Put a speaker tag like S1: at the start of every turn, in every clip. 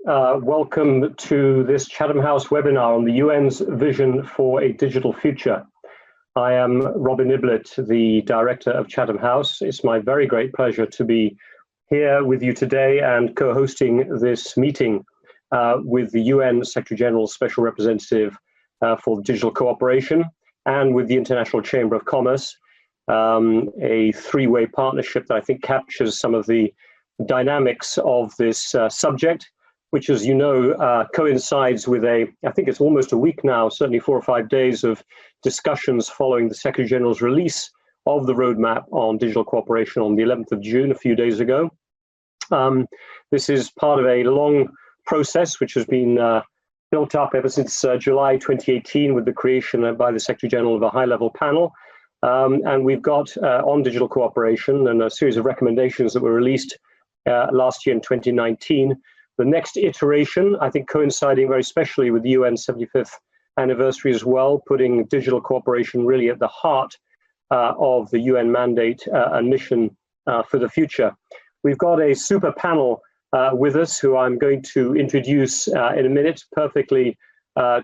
S1: Welcome to this Chatham House webinar on the UN's vision for a digital future. I am Robin Niblett, the director of Chatham House. It's my very great pleasure to be here with you today and co-hosting this meeting with the UN Secretary General's Special Representative for Digital Cooperation and with the International Chamber of Commerce, a three-way partnership that I think captures some of the dynamics of this subject, which, as you know, coincides with I think it's almost a week now, certainly 4 or 5 days of discussions following the Secretary General's release of the roadmap on digital cooperation on the 11th of June, a few days ago. This is part of a long process which has been built up ever since July 2018 with the creation by the Secretary General of a high-level panel. And we've got on digital cooperation and a series of recommendations that were released last year in 2019. The next iteration, I think coinciding very specially with the UN 75th anniversary as well, putting digital cooperation really at the heart of the UN mandate and mission for the future. We've got a super panel with us who I'm going to introduce in a minute, perfectly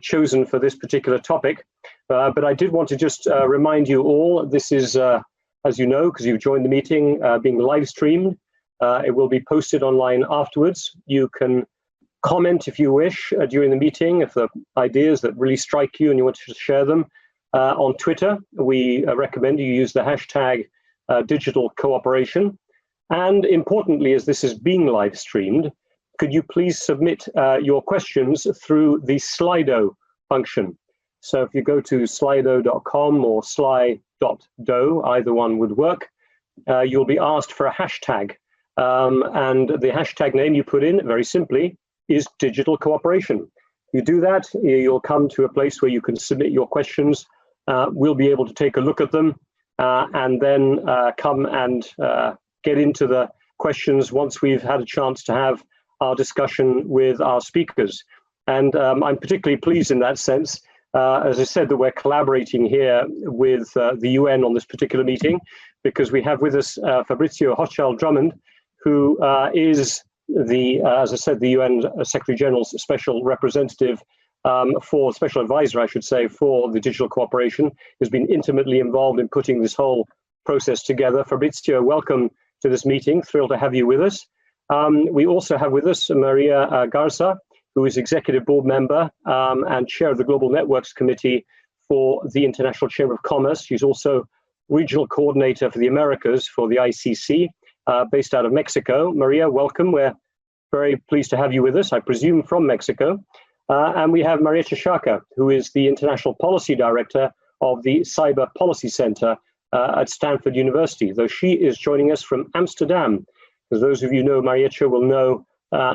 S1: chosen for this particular topic. But I did want to just remind you all, this is, as you know, because you've joined the meeting, being live streamed. It will be posted online afterwards. You can comment if you wish during the meeting, if the ideas that really strike you and you want to share them. On Twitter, we recommend you use the hashtag digital cooperation. And importantly, as this is being live streamed, could you please submit your questions through the Slido function. So if you go to slido.com or sly.do, either one would work, you'll be asked for a hashtag. And the hashtag name you put in, very simply, is digital cooperation. You do that, you'll come to a place where you can submit your questions. We'll be able to take a look at them and then come and get into the questions once we've had a chance to have our discussion with our speakers. And I'm particularly pleased in that sense, as I said, that we're collaborating here with the UN on this particular meeting, because we have with us Fabrizio Hochschild Drummond, who is the, as I said, the UN Secretary General's special representative special advisor, I should say, for the digital cooperation, who's been intimately involved in putting this whole process together. Fabrizio, welcome to this meeting. Thrilled to have you with us. We also have with us Marietje Garza, who is Executive Board Member and Chair of the Global Networks Committee for the International Chamber of Commerce. She's also Regional Coordinator for the Americas for the ICC. Based out of Mexico. Maria, welcome. We're very pleased to have you with us, I presume from Mexico. And we have Marietje Schaake, who is the International Policy Director of the Cyber Policy Center at Stanford University, though she is joining us from Amsterdam. As those of you know, Marietje will know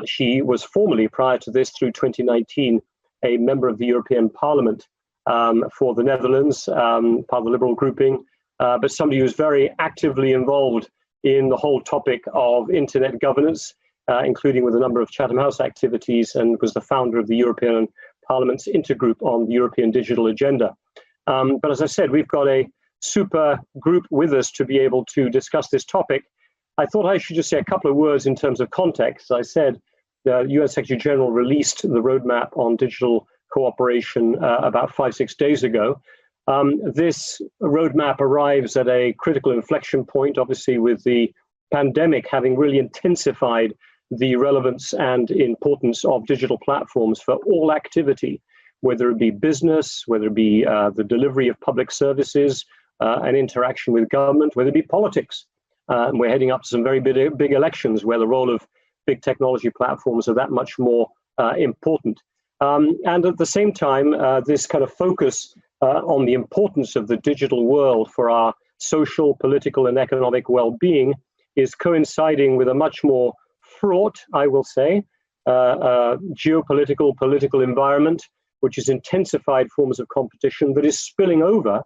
S1: she was formerly, prior to this, through 2019, a member of the European Parliament for the Netherlands, part of the Liberal grouping, but somebody who's very actively involved in the whole topic of internet governance, including with a number of Chatham House activities, and was the founder of the European Parliament's intergroup on the European digital agenda. But as I said, we've got a super group with us to be able to discuss this topic. I thought I should just say a couple of words in terms of context. As I said, the UN Secretary General released the roadmap on digital cooperation about 5-6 days ago. This roadmap arrives at a critical inflection point, obviously with the pandemic having really intensified the relevance and importance of digital platforms for all activity, whether it be business, whether it be the delivery of public services, and interaction with government, whether it be politics. And we're heading up to some very big elections where the role of big technology platforms are that much more important. And at the same time, this kind of focus on the importance of the digital world for our social, political, and economic well-being is coinciding with a much more fraught, I will say, geopolitical, political environment, which has intensified forms of competition that is spilling over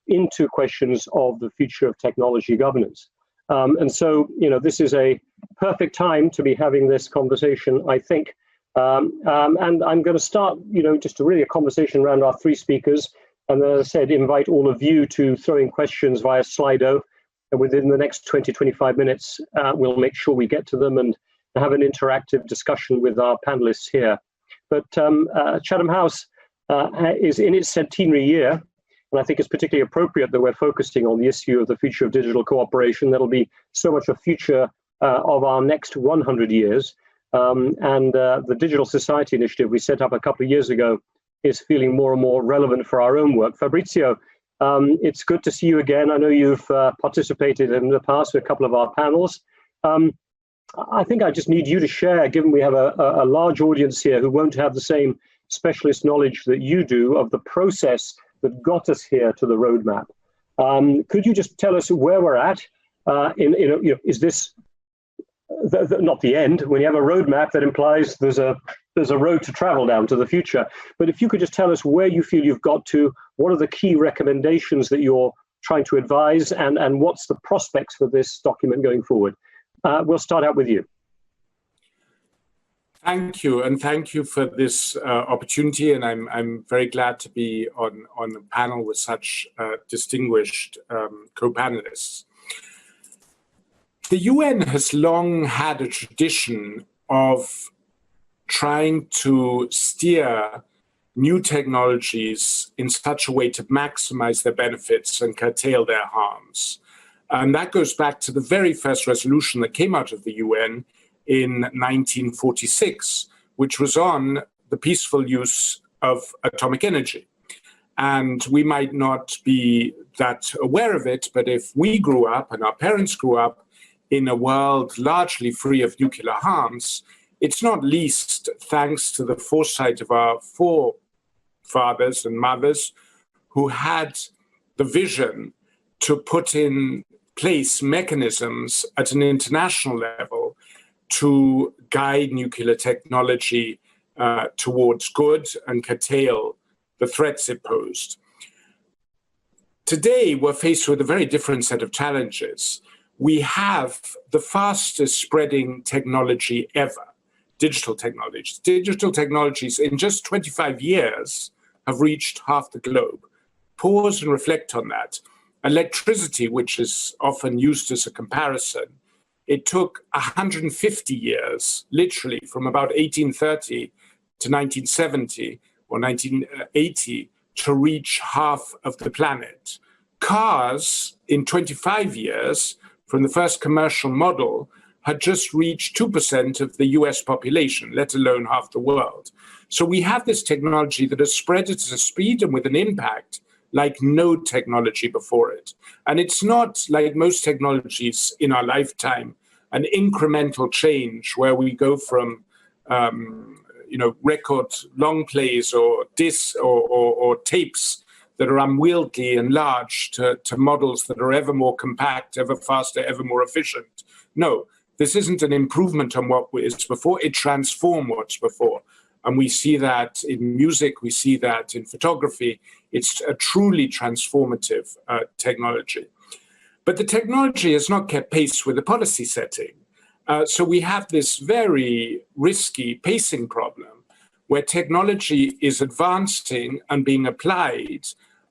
S1: into questions of the future of technology governance. And so, you know, this is a perfect time to be having this conversation, I think. And I'm going to start, you know, just really a conversation around our three speakers. And as I said, invite all of you to throw in questions via Slido. And within the next 20, 25 minutes, we'll make sure we get to them and and have an interactive discussion with our panelists here. But Chatham House is in its centenary year, and I think it's particularly appropriate that we're focusing on the issue of the future of digital cooperation. That'll be so much a future of our next 100 years. The Digital Society Initiative we set up a couple of years ago is feeling more and more relevant for our own work. Fabrizio, it's good to see you again. I know you've participated in the past with a couple of our panels. I think I just need you to share, given we have a large audience here who won't have the same specialist knowledge that you do of the process that got us here to the roadmap. Could you just tell us where we're at? Is this not the end? When you have a roadmap, that implies there's a road to travel down to the future. But if you could just tell us where you feel you've got to, what are the key recommendations that you're trying to advise, and what's the prospects for this document going forward? We'll start out with you.
S2: Thank you, and thank you for this opportunity. And I'm very glad to be on the panel with such distinguished co-panelists. The UN has long had a tradition of trying to steer new technologies in such a way to maximize their benefits and curtail their harms. And that goes back to the very first resolution that came out of the UN in 1946, which was on the peaceful use of atomic energy. And we might not be that aware of it, but if we grew up and our parents grew up in a world largely free of nuclear harms, it's not least thanks to the foresight of our forefathers and mothers who had the vision to put in place mechanisms at an international level to guide nuclear technology towards good and curtail the threats it posed. Today, we're faced with a very different set of challenges. We have the fastest spreading technology ever, digital technologies. Digital technologies in just 25 years have reached half the globe. Pause and reflect on that. Electricity, which is often used as a comparison, it took 150 years, literally from about 1830 to 1970 or 1980 to reach half of the planet. Cars, in 25 years, from the first commercial model, had just reached 2% of the US population, let alone half the world. So we have this technology that has spread at a speed and with an impact like no technology before it. And it's not like most technologies in our lifetime, an incremental change where we go from record long plays or discs or tapes that are unwieldy and large to models that are ever more compact, ever faster, ever more efficient. No, this isn't an improvement on what was before, it transforms what's before. And we see that in music, we see that in photography. It's a truly transformative technology. But the technology has not kept pace with the policy setting. So we have this very risky pacing problem where technology is advancing and being applied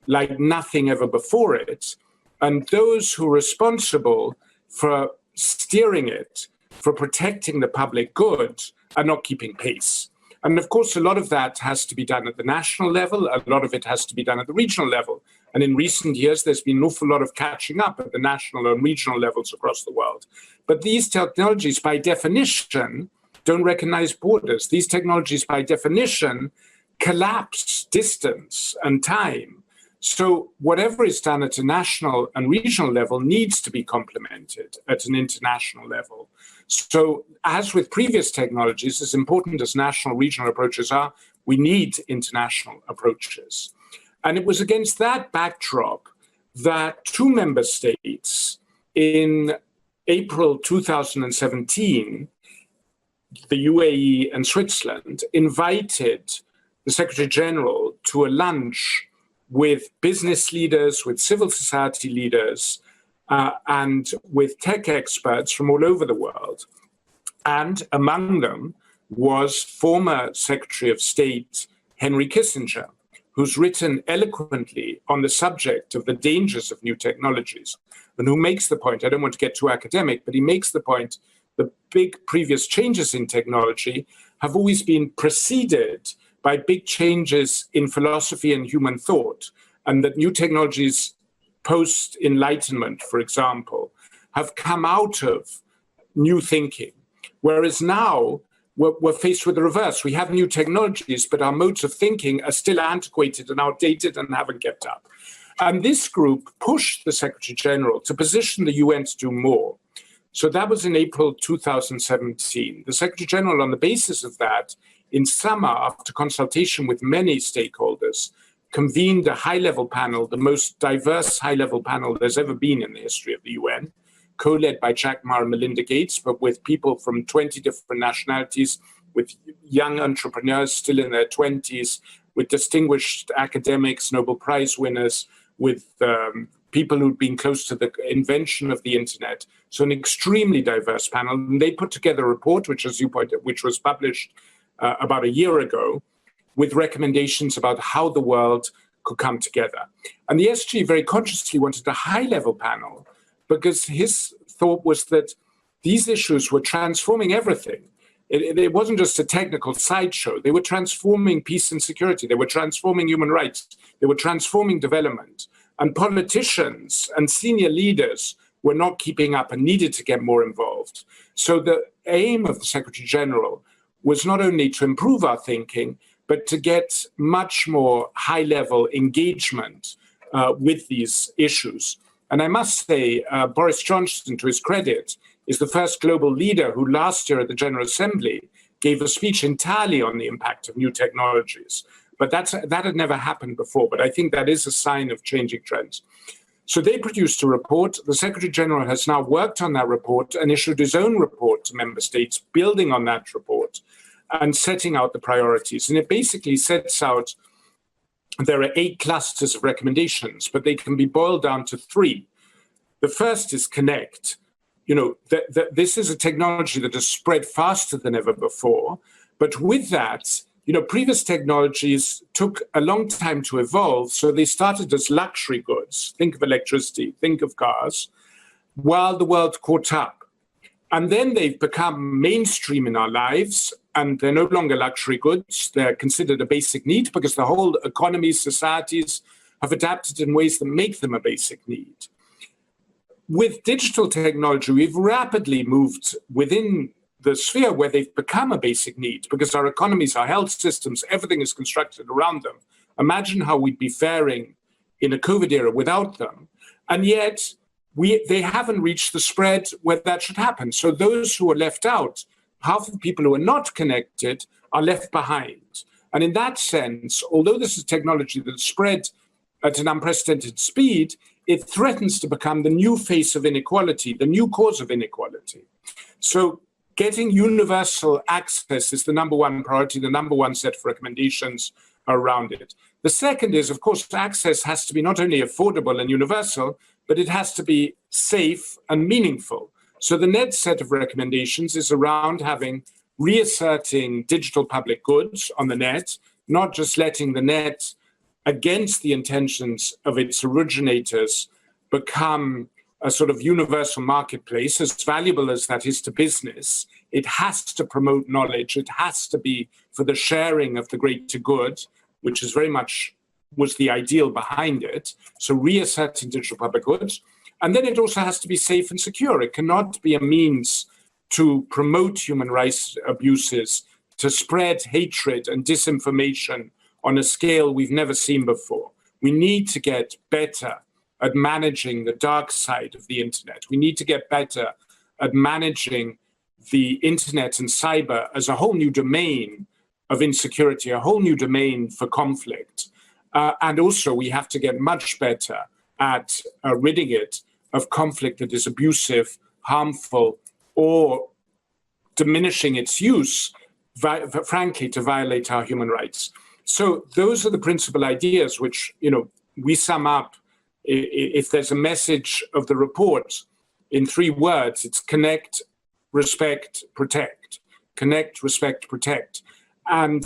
S2: like nothing ever before it. And those who are responsible for steering it, for protecting the public good, are not keeping pace. And of course, a lot of that has to be done at the national level. A lot of it has to be done at the regional level. And in recent years, there's been an awful lot of catching up at the national and regional levels across the world. But these technologies, by definition, don't recognize borders. These technologies, by definition, collapse distance and time. So whatever is done at a national and regional level needs to be complemented at an international level. So as with previous technologies, as important as national regional approaches are, we need international approaches. And it was against that backdrop that two member states in April 2017, the UAE and Switzerland, invited the Secretary General to a lunch with business leaders, with civil society leaders, and with tech experts from all over the world. And among them was former Secretary of State Henry Kissinger, who's written eloquently on the subject of the dangers of new technologies, and who makes the point, I don't want to get too academic, but he makes the point the big previous changes in technology have always been preceded by big changes in philosophy and human thought, and that new technologies post-Enlightenment, for example, have come out of new thinking. Whereas now we're faced with the reverse. We have new technologies, but our modes of thinking are still antiquated and outdated and haven't kept up. And this group pushed the Secretary General to position the UN to do more. So that was in April 2017. The Secretary General, on the basis of that, in summer, after consultation with many stakeholders, convened a high-level panel, the most diverse high-level panel there's ever been in the history of the UN, co-led by Jack Ma and Melinda Gates, but with people from 20 different nationalities, with young entrepreneurs still in their 20s, with distinguished academics, Nobel Prize winners, with people who'd been close to the invention of the internet. So an extremely diverse panel. And they put together a report, which, as you pointed, which was published about a year ago, with recommendations about how the world could come together. And the SG very consciously wanted a high-level panel because his thought was that these issues were transforming everything. It wasn't just a technical sideshow. They were transforming peace and security. They were transforming human rights. They were transforming development. And politicians and senior leaders were not keeping up and needed to get more involved. So the aim of the Secretary General was not only to improve our thinking, but to get much more high-level engagement with these issues. And I must say, Boris Johnson, to his credit, is the first global leader who last year at the General Assembly gave a speech entirely on the impact of new technologies. But that had never happened before. But I think that is a sign of changing trends. So they produced a report. The Secretary General has now worked on that report and issued his own report to member states, building on that report and setting out the priorities. And it basically sets out, there are 8 clusters of recommendations, but they can be boiled down to 3. The first is connect. This is a technology that has spread faster than ever before. But with that, previous technologies took a long time to evolve. So they started as luxury goods. Think of electricity, think of cars, while the world caught up. And then they've become mainstream in our lives, and they're no longer luxury goods. They're considered a basic need because the whole economies, societies have adapted in ways that make them a basic need. With digital technology, we've rapidly moved within the sphere where they've become a basic need because our economies, our health systems, everything is constructed around them. Imagine how we'd be faring in a COVID era without them. And yet, they haven't reached the spread where that should happen. So those who are left out, half of the people who are not connected, are left behind. And in that sense, although this is technology that spread at an unprecedented speed, it threatens to become the new face of inequality, the new cause of inequality. So getting universal access is the number one priority, the number one set of recommendations around it. The second is, of course, access has to be not only affordable and universal, but it has to be safe and meaningful. So the next set of recommendations is around reasserting digital public goods on the net, not just letting the net, against the intentions of its originators, become a sort of universal marketplace. As valuable as that is to business, it has to promote knowledge. It has to be for the sharing of the greater good, which is very much was the ideal behind it. So reasserting digital public goods. And then it also has to be safe and secure. It cannot be a means to promote human rights abuses, to spread hatred and disinformation on a scale we've never seen before. We need to get better at managing the dark side of the internet. We need to get better at managing the internet and cyber as a whole new domain of insecurity, a whole new domain for conflict. And also we have to get much better at ridding it of conflict that is abusive, harmful, or diminishing its use, frankly, to violate our human rights. So those are the principal ideas which, we sum up. If there's a message of the report in 3 words, it's connect, respect, protect. Connect, respect, protect. And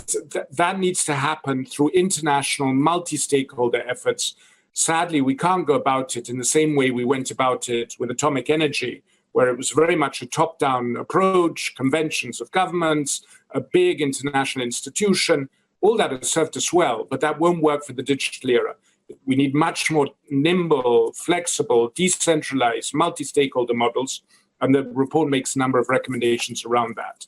S2: that needs to happen through international multi-stakeholder efforts. Sadly, we can't go about it in the same way we went about it with atomic energy, where it was very much a top-down approach, conventions of governments, a big international institution. All that has served us well, but that won't work for the digital era. We need much more nimble, flexible, decentralized, multi-stakeholder models, and the report makes a number of recommendations around that.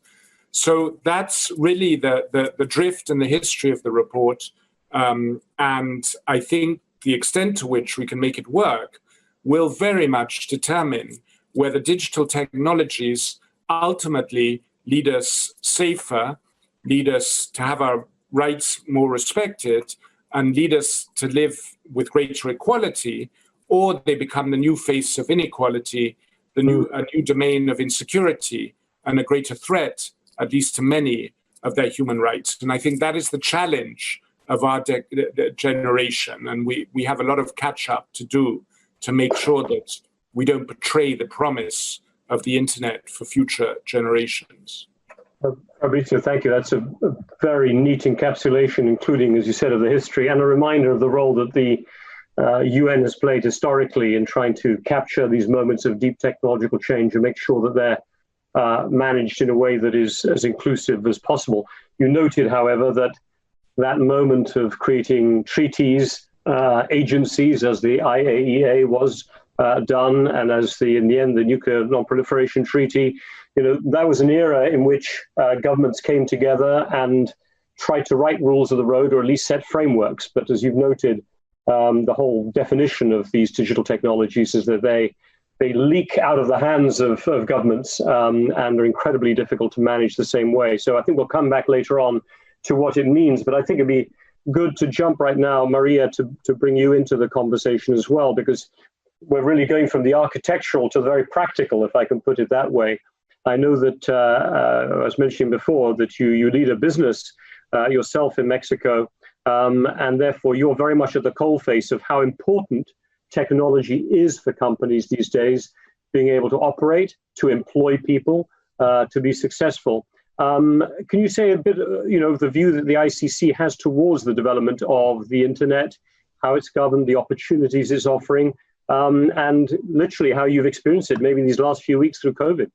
S2: So that's really the drift and the history of the report. And I think the extent to which we can make it work will very much determine whether digital technologies ultimately lead us safer, lead us to have our rights more respected, and lead us to live with greater equality, or they become the new face of inequality, a new domain of insecurity, and a greater threat, at least to many, of their human rights. And I think that is the challenge of our generation. And we have a lot of catch up to do to make sure that we don't betray the promise of the internet for future generations.
S1: Fabrizio, thank you. That's a very neat encapsulation, including, as you said, of the history and a reminder of the role that the UN has played historically in trying to capture these moments of deep technological change and make sure that they're managed in a way that is as inclusive as possible. You noted, however, that moment of creating treaties, agencies, as the IAEA was done, and as in the end, the Nuclear Non-Proliferation Treaty, that was an era in which governments came together and tried to write rules of the road, or at least set frameworks. But as you've noted, the whole definition of these digital technologies is that they leak out of the hands of governments and are incredibly difficult to manage the same way. So I think we'll come back later on to what it means. But I think it'd be good to jump right now, Maria, to bring you into the conversation as well, because we're really going from the architectural to the very practical, if I can put it that way. I know that, I was mentioning before, that you lead a business yourself in Mexico, and therefore you're very much at the coalface of how important technology is for companies these days, being able to operate, to employ people, to be successful. Can you say a bit, of the view that the ICC has towards the development of the internet, how it's governed, the opportunities it's offering, and literally how you've experienced it maybe these last few weeks through COVID?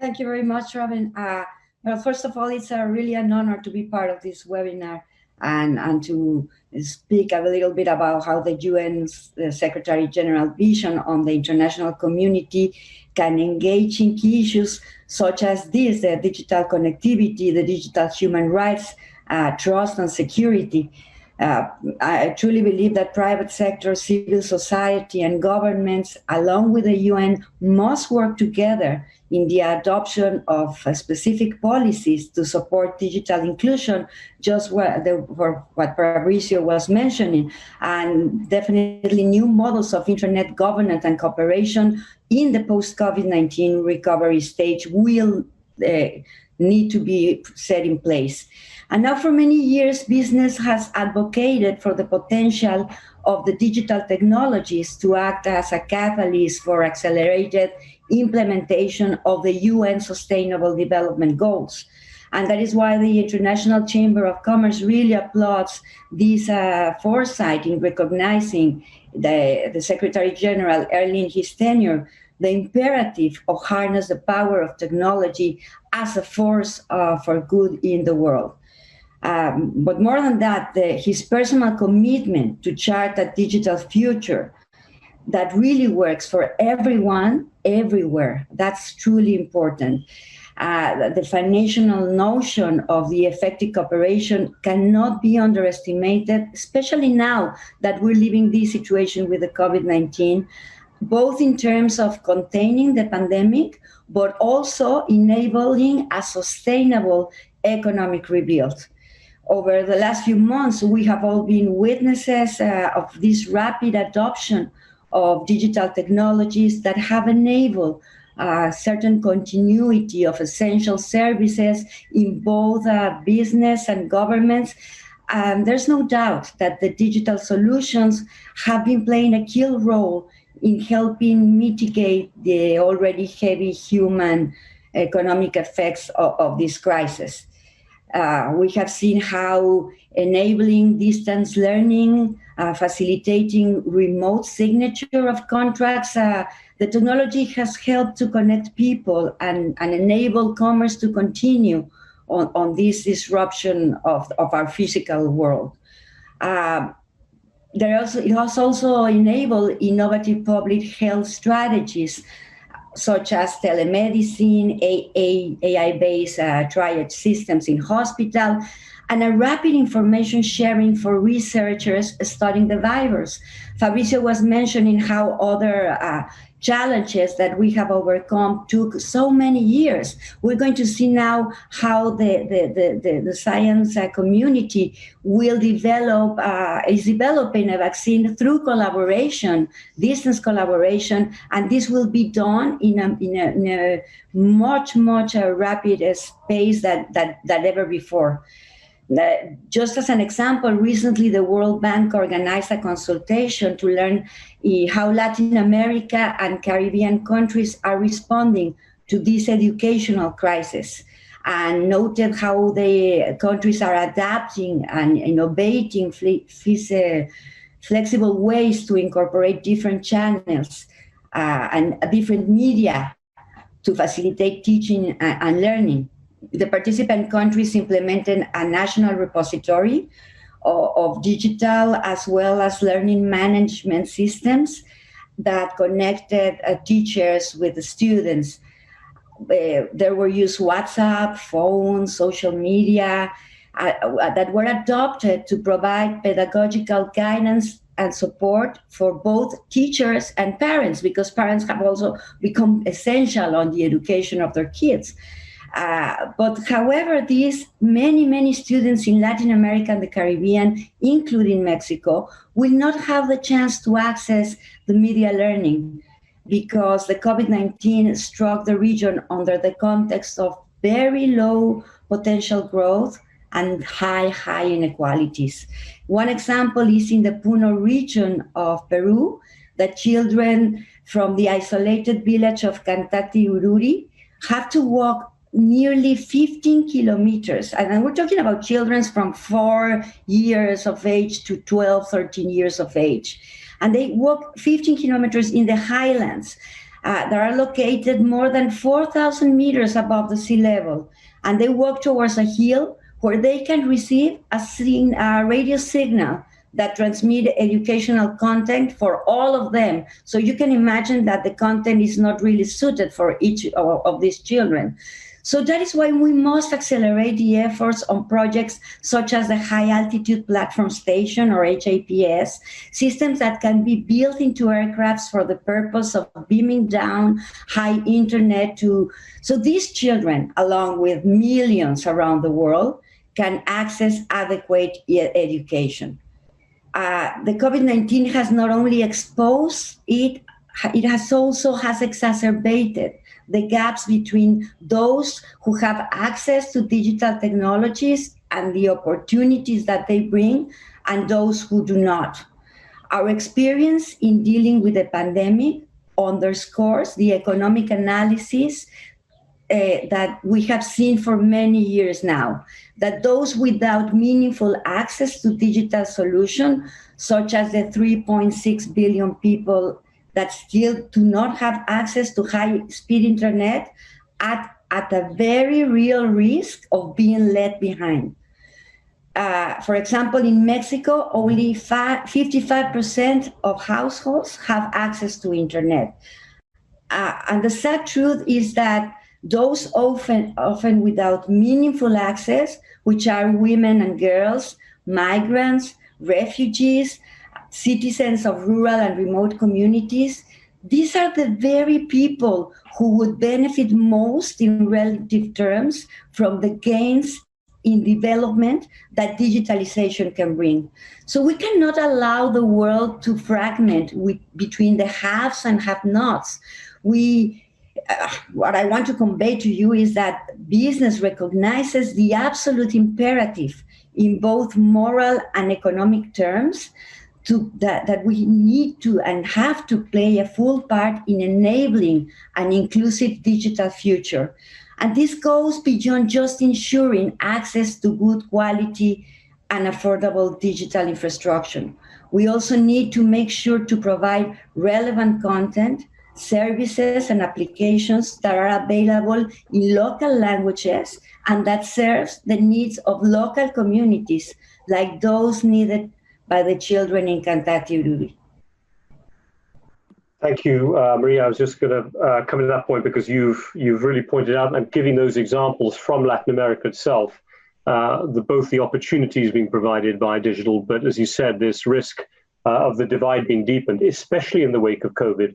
S3: Thank you very much, Robin. Well, first of all, it's really an honor to be part of this webinar and to speak a little bit about how the UN's Secretary General vision on the international community can engage in key issues such as this, the digital connectivity, the digital human rights, trust and security. I truly believe that private sector, civil society, and governments, along with the UN, must work together in the adoption of specific policies to support digital inclusion, just for what Fabrizio was mentioning, and definitely new models of internet governance and cooperation in the post-COVID-19 recovery stage will need to be set in place. And now for many years, business has advocated for the potential of the digital technologies to act as a catalyst for accelerated implementation of the UN Sustainable Development Goals. And that is why the International Chamber of Commerce really applauds this foresight in recognizing the Secretary General early in his tenure, the imperative of harness the power of technology as a force for good in the world. But more than that, his personal commitment to chart a digital future that really works for everyone, everywhere, that's truly important. The foundational notion of the effective cooperation cannot be underestimated, especially now that we're living this situation with the COVID-19, both in terms of containing the pandemic, but also enabling a sustainable economic rebuild. Over the last few months, we have all been witnesses of this rapid adoption of digital technologies that have enabled certain continuity of essential services in both business and governments. There's no doubt that the digital solutions have been playing a key role in helping mitigate the already heavy human economic effects of this crisis. We have seen how enabling distance learning, facilitating remote signature of contracts, the technology has helped to connect people and enable commerce to continue on this disruption of our physical world. It has also enabled innovative public health strategies, such as telemedicine, AI-based triage systems in hospital, and a rapid information sharing for researchers studying the virus. Fabrizio was mentioning how other challenges that we have overcome took so many years. We're going to see now how the science community will is developing a vaccine through collaboration, distance collaboration, and this will be done in a much rapid pace that ever before. Just as an example, recently the World Bank organized a consultation to learn how Latin America and Caribbean countries are responding to this educational crisis, and noted how the countries are adapting and innovating flexible ways to incorporate different channels and different media to facilitate teaching and learning. The participant countries implemented a national repository of digital as well as learning management systems that connected teachers with the students. There were used WhatsApp, phones, social media that were adopted to provide pedagogical guidance and support for both teachers and parents, because parents have also become essential on the education of their kids. But however, these many students in Latin America and the Caribbean, including Mexico, will not have the chance to access the media learning because the COVID-19 struck the region under the context of very low potential growth and high inequalities. One example is in the Puno region of Peru. The children from the isolated village of Cantati Ururi have to walk nearly 15 kilometers. And we're talking about children from 4 years of age to 12, 13 years of age. And they walk 15 kilometers in the highlands that are located more than 4,000 meters above the sea level. And they walk towards a hill where they can receive a radio signal that transmit educational content for all of them. So you can imagine that the content is not really suited for each of these children. So that is why we must accelerate the efforts on projects such as the High Altitude Platform Station, or HAPS, systems that can be built into aircrafts for the purpose of beaming down high internet so these children, along with millions around the world, can access adequate education. The COVID-19 has not only exposed it has exacerbated the gaps between those who have access to digital technologies and the opportunities that they bring and those who do not. Our experience in dealing with the pandemic underscores the economic analysis that we have seen for many years now, that those without meaningful access to digital solutions, such as the 3.6 billion people that still do not have access to high-speed internet, at a very real risk of being left behind. For example, in Mexico, only 55% of households have access to internet. And the sad truth is that those often without meaningful access, which are women and girls, migrants, refugees, citizens of rural and remote communities, these are the very people who would benefit most in relative terms from the gains in development that digitalization can bring. So we cannot allow the world to fragment between the haves and have-nots. What I want to convey to you is that business recognizes the absolute imperative in both moral and economic terms that we need to and have to play a full part in enabling an inclusive digital future. And this goes beyond just ensuring access to good quality and affordable digital infrastructure. We also need to make sure to provide relevant content, services, and applications that are available in local languages and that serves the needs of local communities, like those needed by the children in Cantatiruri.
S1: Thank you, Maria. I was just going to come to that point because you've really pointed out and giving those examples from Latin America itself, both the opportunities being provided by digital, but as you said, this risk of the divide being deepened, especially in the wake of COVID,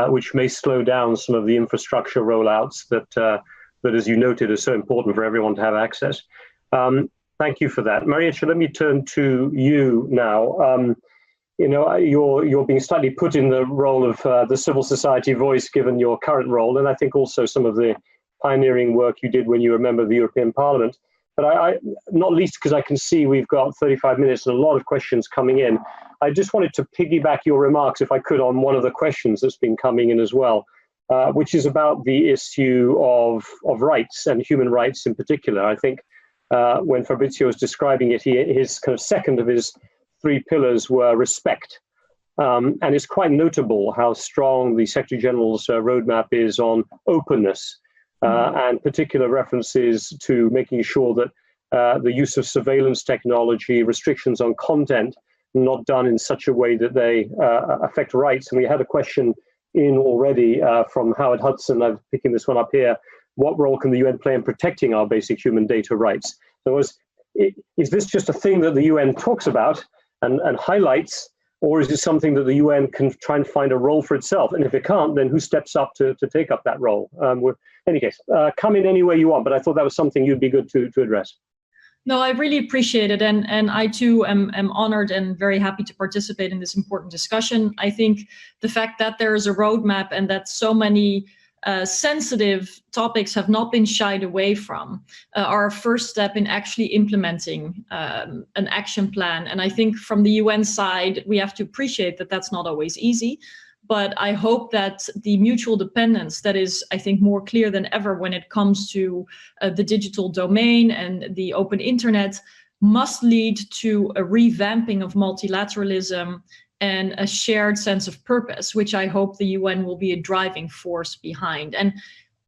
S1: which may slow down some of the infrastructure rollouts that, as you noted, are so important for everyone to have access. Thank you for that. Marietje, let me turn to you now. You know, you're being slightly put in the role of the civil society voice, given your current role, and I think also some of the pioneering work you did when you were a member of the European Parliament. But I not least because I can see we've got 35 minutes and a lot of questions coming in. I just wanted to piggyback your remarks, if I could, on one of the questions that's been coming in as well, which is about the issue of rights and human rights in particular. I think when Fabrizio was describing it, his kind of second of his 3 pillars were respect. And it's quite notable how strong the Secretary General's roadmap is on openness and particular references to making sure that the use of surveillance technology, restrictions on content, not done in such a way that they affect rights. And we had a question in already from Howard Hudson. I'm picking this one up here. What role can the UN play in protecting our basic human data rights? So is this just a thing that the UN talks about and highlights, or is it something that the UN can try and find a role for itself? And if it can't, then who steps up to take up that role? In any case, come in any way you want, but I thought that was something you'd be good to address.
S4: No, I really appreciate it. And I too am honored and very happy to participate in this important discussion. I think the fact that there is a roadmap and that so many sensitive topics have not been shied away from are a first step in actually implementing an action plan. And I think from the UN side, we have to appreciate that that's not always easy. But I hope that the mutual dependence that is, I think, more clear than ever when it comes to the digital domain and the open internet must lead to a revamping of multilateralism and a shared sense of purpose, which I hope the UN will be a driving force behind. And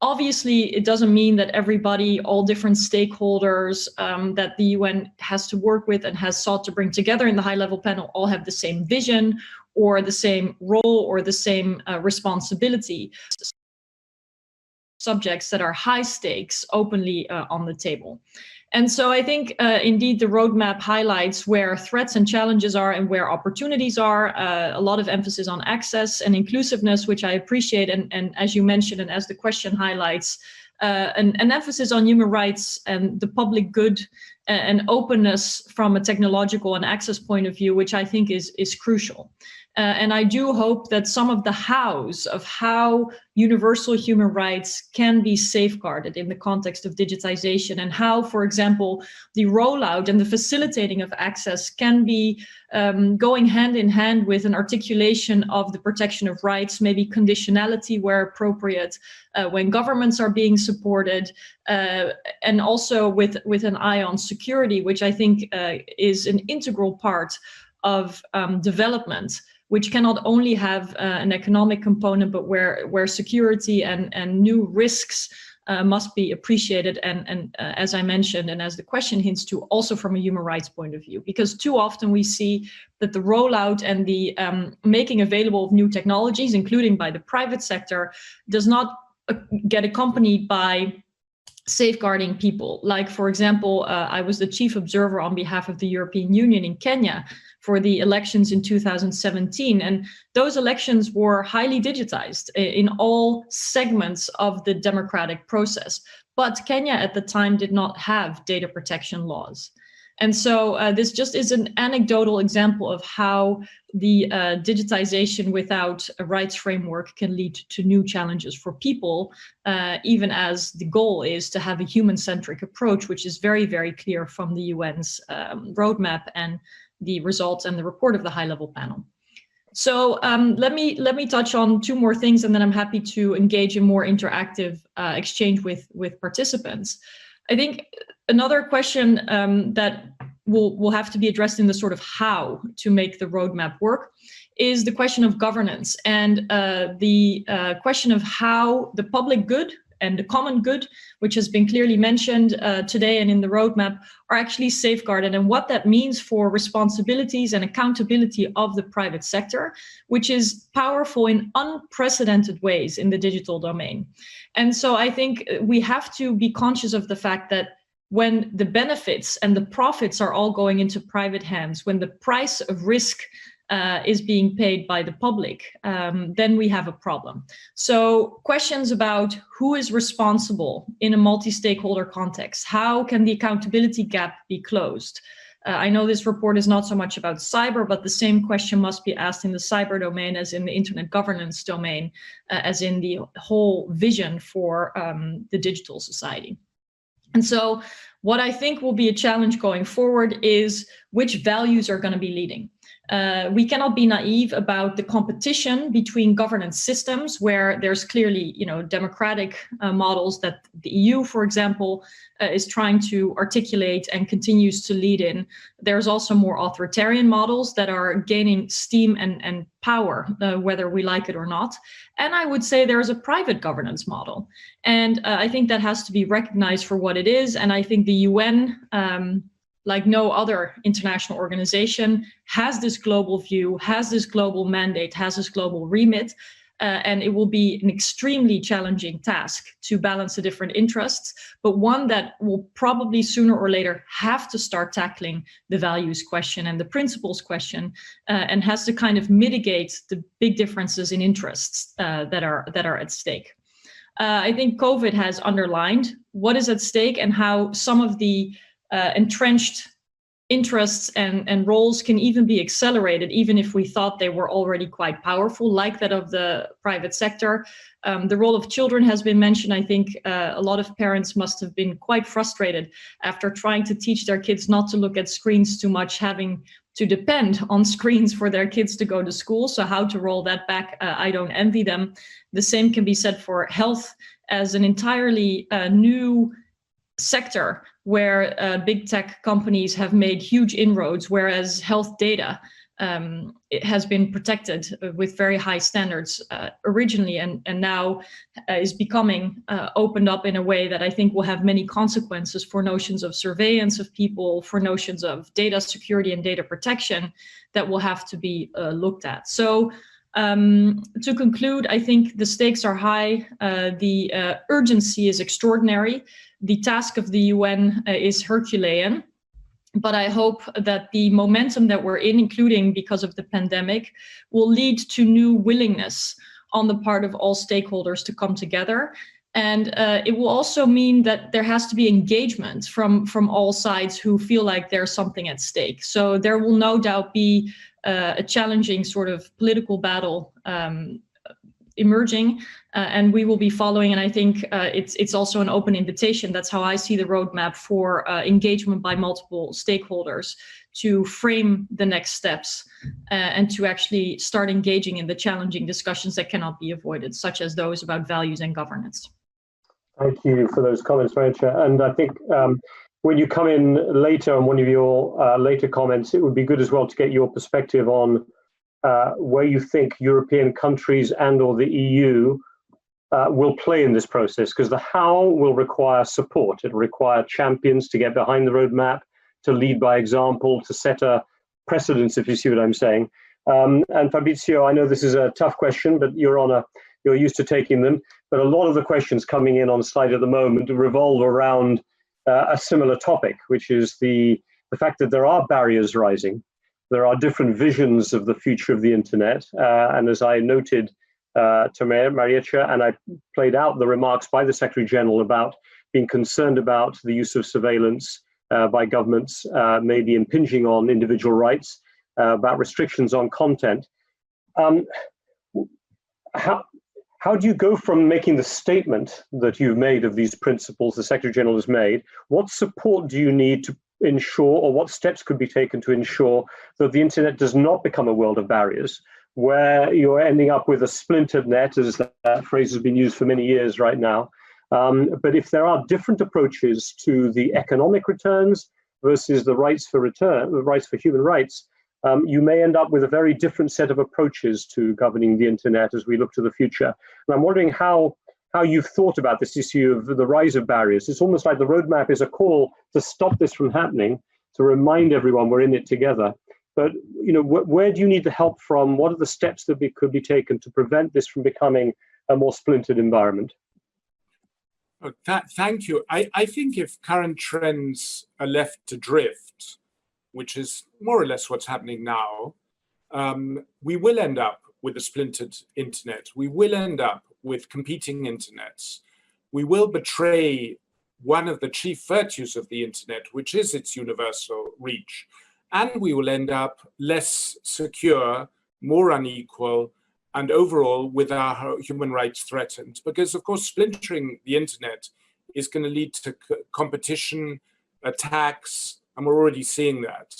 S4: obviously, it doesn't mean that everybody, all different stakeholders that the UN has to work with and has sought to bring together in the high-level panel all have the same vision or the same role or the same responsibility. Subjects that are high stakes openly on the table. And so I think indeed the roadmap highlights where threats and challenges are and where opportunities are, a lot of emphasis on access and inclusiveness, which I appreciate. And as you mentioned, and as the question highlights, an emphasis on human rights and the public good and openness from a technological and access point of view, which I think is crucial. And I do hope that some of the hows of how universal human rights can be safeguarded in the context of digitization and how, for example, the rollout and the facilitating of access can be going hand in hand with an articulation of the protection of rights, maybe conditionality where appropriate, when governments are being supported, and also with an eye on security, which I think is an integral part of development, which cannot only have an economic component, but where security and new risks must be appreciated. And as I mentioned, and as the question hints to, also from a human rights point of view, because too often we see that the rollout and the making available of new technologies, including by the private sector, does not get accompanied by safeguarding people. Like, for example, I was the chief observer on behalf of the European Union in Kenya for the elections in 2017. And those elections were highly digitized in all segments of the democratic process. But Kenya at the time did not have data protection laws. And so this just is an anecdotal example of how the digitization without a rights framework can lead to new challenges for people, even as the goal is to have a human-centric approach, which is very, very clear from the UN's roadmap and the results and the report of the high-level panel. So let me touch on two more things, and then I'm happy to engage in more interactive exchange with participants. I think another question that will have to be addressed in the sort of how to make the roadmap work is the question of governance and the question of how the public good and the common good, which has been clearly mentioned today and in the roadmap, are actually safeguarded, and what that means for responsibilities and accountability of the private sector, which is powerful in unprecedented ways in the digital domain. And so I think we have to be conscious of the fact that when the benefits and the profits are all going into private hands, when the price of risk is being paid by the public, then we have a problem. So questions about who is responsible in a multi-stakeholder context, how can the accountability gap be closed? I know this report is not so much about cyber, but the same question must be asked in the cyber domain as in the internet governance domain, as in the whole vision for the digital society. And so what I think will be a challenge going forward is which values are going to be leading. We cannot be naive about the competition between governance systems where there's clearly, democratic models that the EU, for example, is trying to articulate and continues to lead in. There's also more authoritarian models that are gaining steam and power, whether we like it or not. And I would say there's a private governance model. And I think that has to be recognized for what it is. And I think the UN, like no other international organization, has this global view, has this global mandate, has this global remit, and it will be an extremely challenging task to balance the different interests, but one that will probably sooner or later have to start tackling the values question and the principles question, and has to kind of mitigate the big differences in interests that are at stake. I think COVID has underlined what is at stake and how some of the entrenched interests and roles can even be accelerated, even if we thought they were already quite powerful, like that of the private sector. The role of children has been mentioned. I think a lot of parents must have been quite frustrated after trying to teach their kids not to look at screens too much, having to depend on screens for their kids to go to school. So how to roll that back, I don't envy them. The same can be said for health as an entirely new sector where big tech companies have made huge inroads, whereas health data it has been protected with very high standards originally, and now is becoming opened up in a way that I think will have many consequences for notions of surveillance of people, for notions of data security and data protection that will have to be looked at. So to conclude, I think the stakes are high, the urgency is extraordinary. The task of the UN is Herculean, but I hope that the momentum that we're in, including because of the pandemic, will lead to new willingness on the part of all stakeholders to come together. And it will also mean that there has to be engagement from all sides who feel like there's something at stake. So there will no doubt be a challenging sort of political battle emerging, and we will be following. And I think it's also an open invitation. That's how I see the roadmap for engagement by multiple stakeholders to frame the next steps and to actually start engaging in the challenging discussions that cannot be avoided, such as those about values and governance.
S1: Thank you for those comments, Marietje. And I think when you come in later on one of your later comments, it would be good as well to get your perspective on where you think European countries and or the EU will play in this process, because the how will require support. It will require champions to get behind the roadmap, to lead by example, to set a precedence, if you see what I'm saying. And Fabrizio, I know this is a tough question, but you're used to taking them. But a lot of the questions coming in on site at the moment revolve around a similar topic, which is the fact that there are barriers rising. There are different visions of the future of the internet. And as I noted to Marietje, and I played out the remarks by the Secretary General about being concerned about the use of surveillance by governments, maybe impinging on individual rights, about restrictions on content. How do you go from making the statement that you've made of these principles the Secretary General has made? What support do you need to ensure, or what steps could be taken to ensure that the internet does not become a world of barriers, where you're ending up with a splintered net, as that phrase has been used for many years right now. But if there are different approaches to the economic returns versus the rights for human rights, you may end up with a very different set of approaches to governing the internet as we look to the future. And I'm wondering how you've thought about this issue of the rise of barriers. It's almost like the roadmap is a call to stop this from happening, to remind everyone we're in it together. But where do you need the help from? What are the steps that could be taken to prevent this from becoming a more splintered environment?
S2: Oh, thank you. I think if current trends are left to drift, which is more or less what's happening now, we will end up with a splintered internet. We will end up with competing internets. We will betray one of the chief virtues of the internet, which is its universal reach. And we will end up less secure, more unequal, and overall with our human rights threatened. Because, of course, splintering the internet is going to lead to competition, attacks, and we're already seeing that.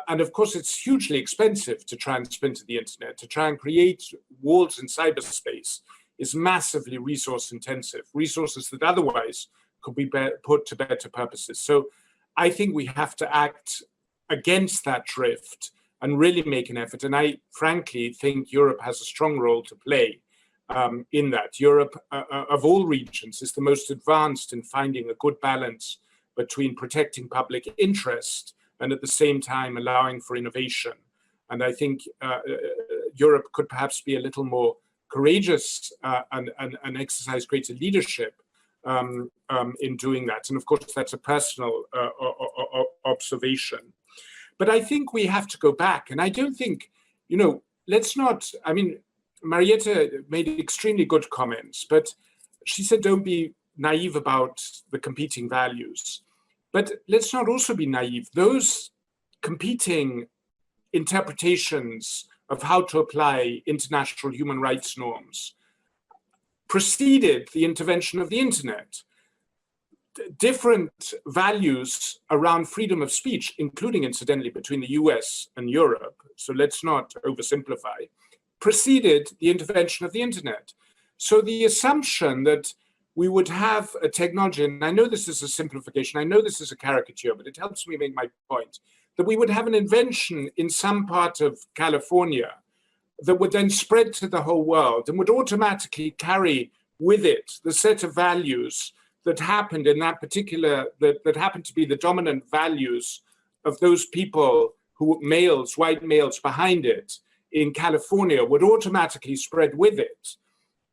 S2: And of course, it's hugely expensive to try and splinter the internet. To try and create walls in cyberspace is massively resource intensive, resources that otherwise could be put to better purposes. So I think we have to act against that drift and really make an effort. And I frankly think Europe has a strong role to play in that. Europe, of all regions, is the most advanced in finding a good balance between protecting public interest and at the same time allowing for innovation. And I think Europe could perhaps be a little more courageous and exercise greater leadership in doing that. And of course, that's a personal observation. But I think we have to go back. And I don't think, let's not, Mariette made extremely good comments, but she said, don't be naive about the competing values. But let's not also be naive. Those competing interpretations of how to apply international human rights norms preceded the intervention of the internet. Different values around freedom of speech, including incidentally between the US and Europe, so let's not oversimplify, preceded the intervention of the internet. So the assumption that we would have a technology, and I know this is a simplification, I know this is a caricature, but it helps me make my point, that we would have an invention in some part of California that would then spread to the whole world and would automatically carry with it the set of values that happened in that particular, that happened to be the dominant values of those people who, white males behind it in California, would automatically spread with it,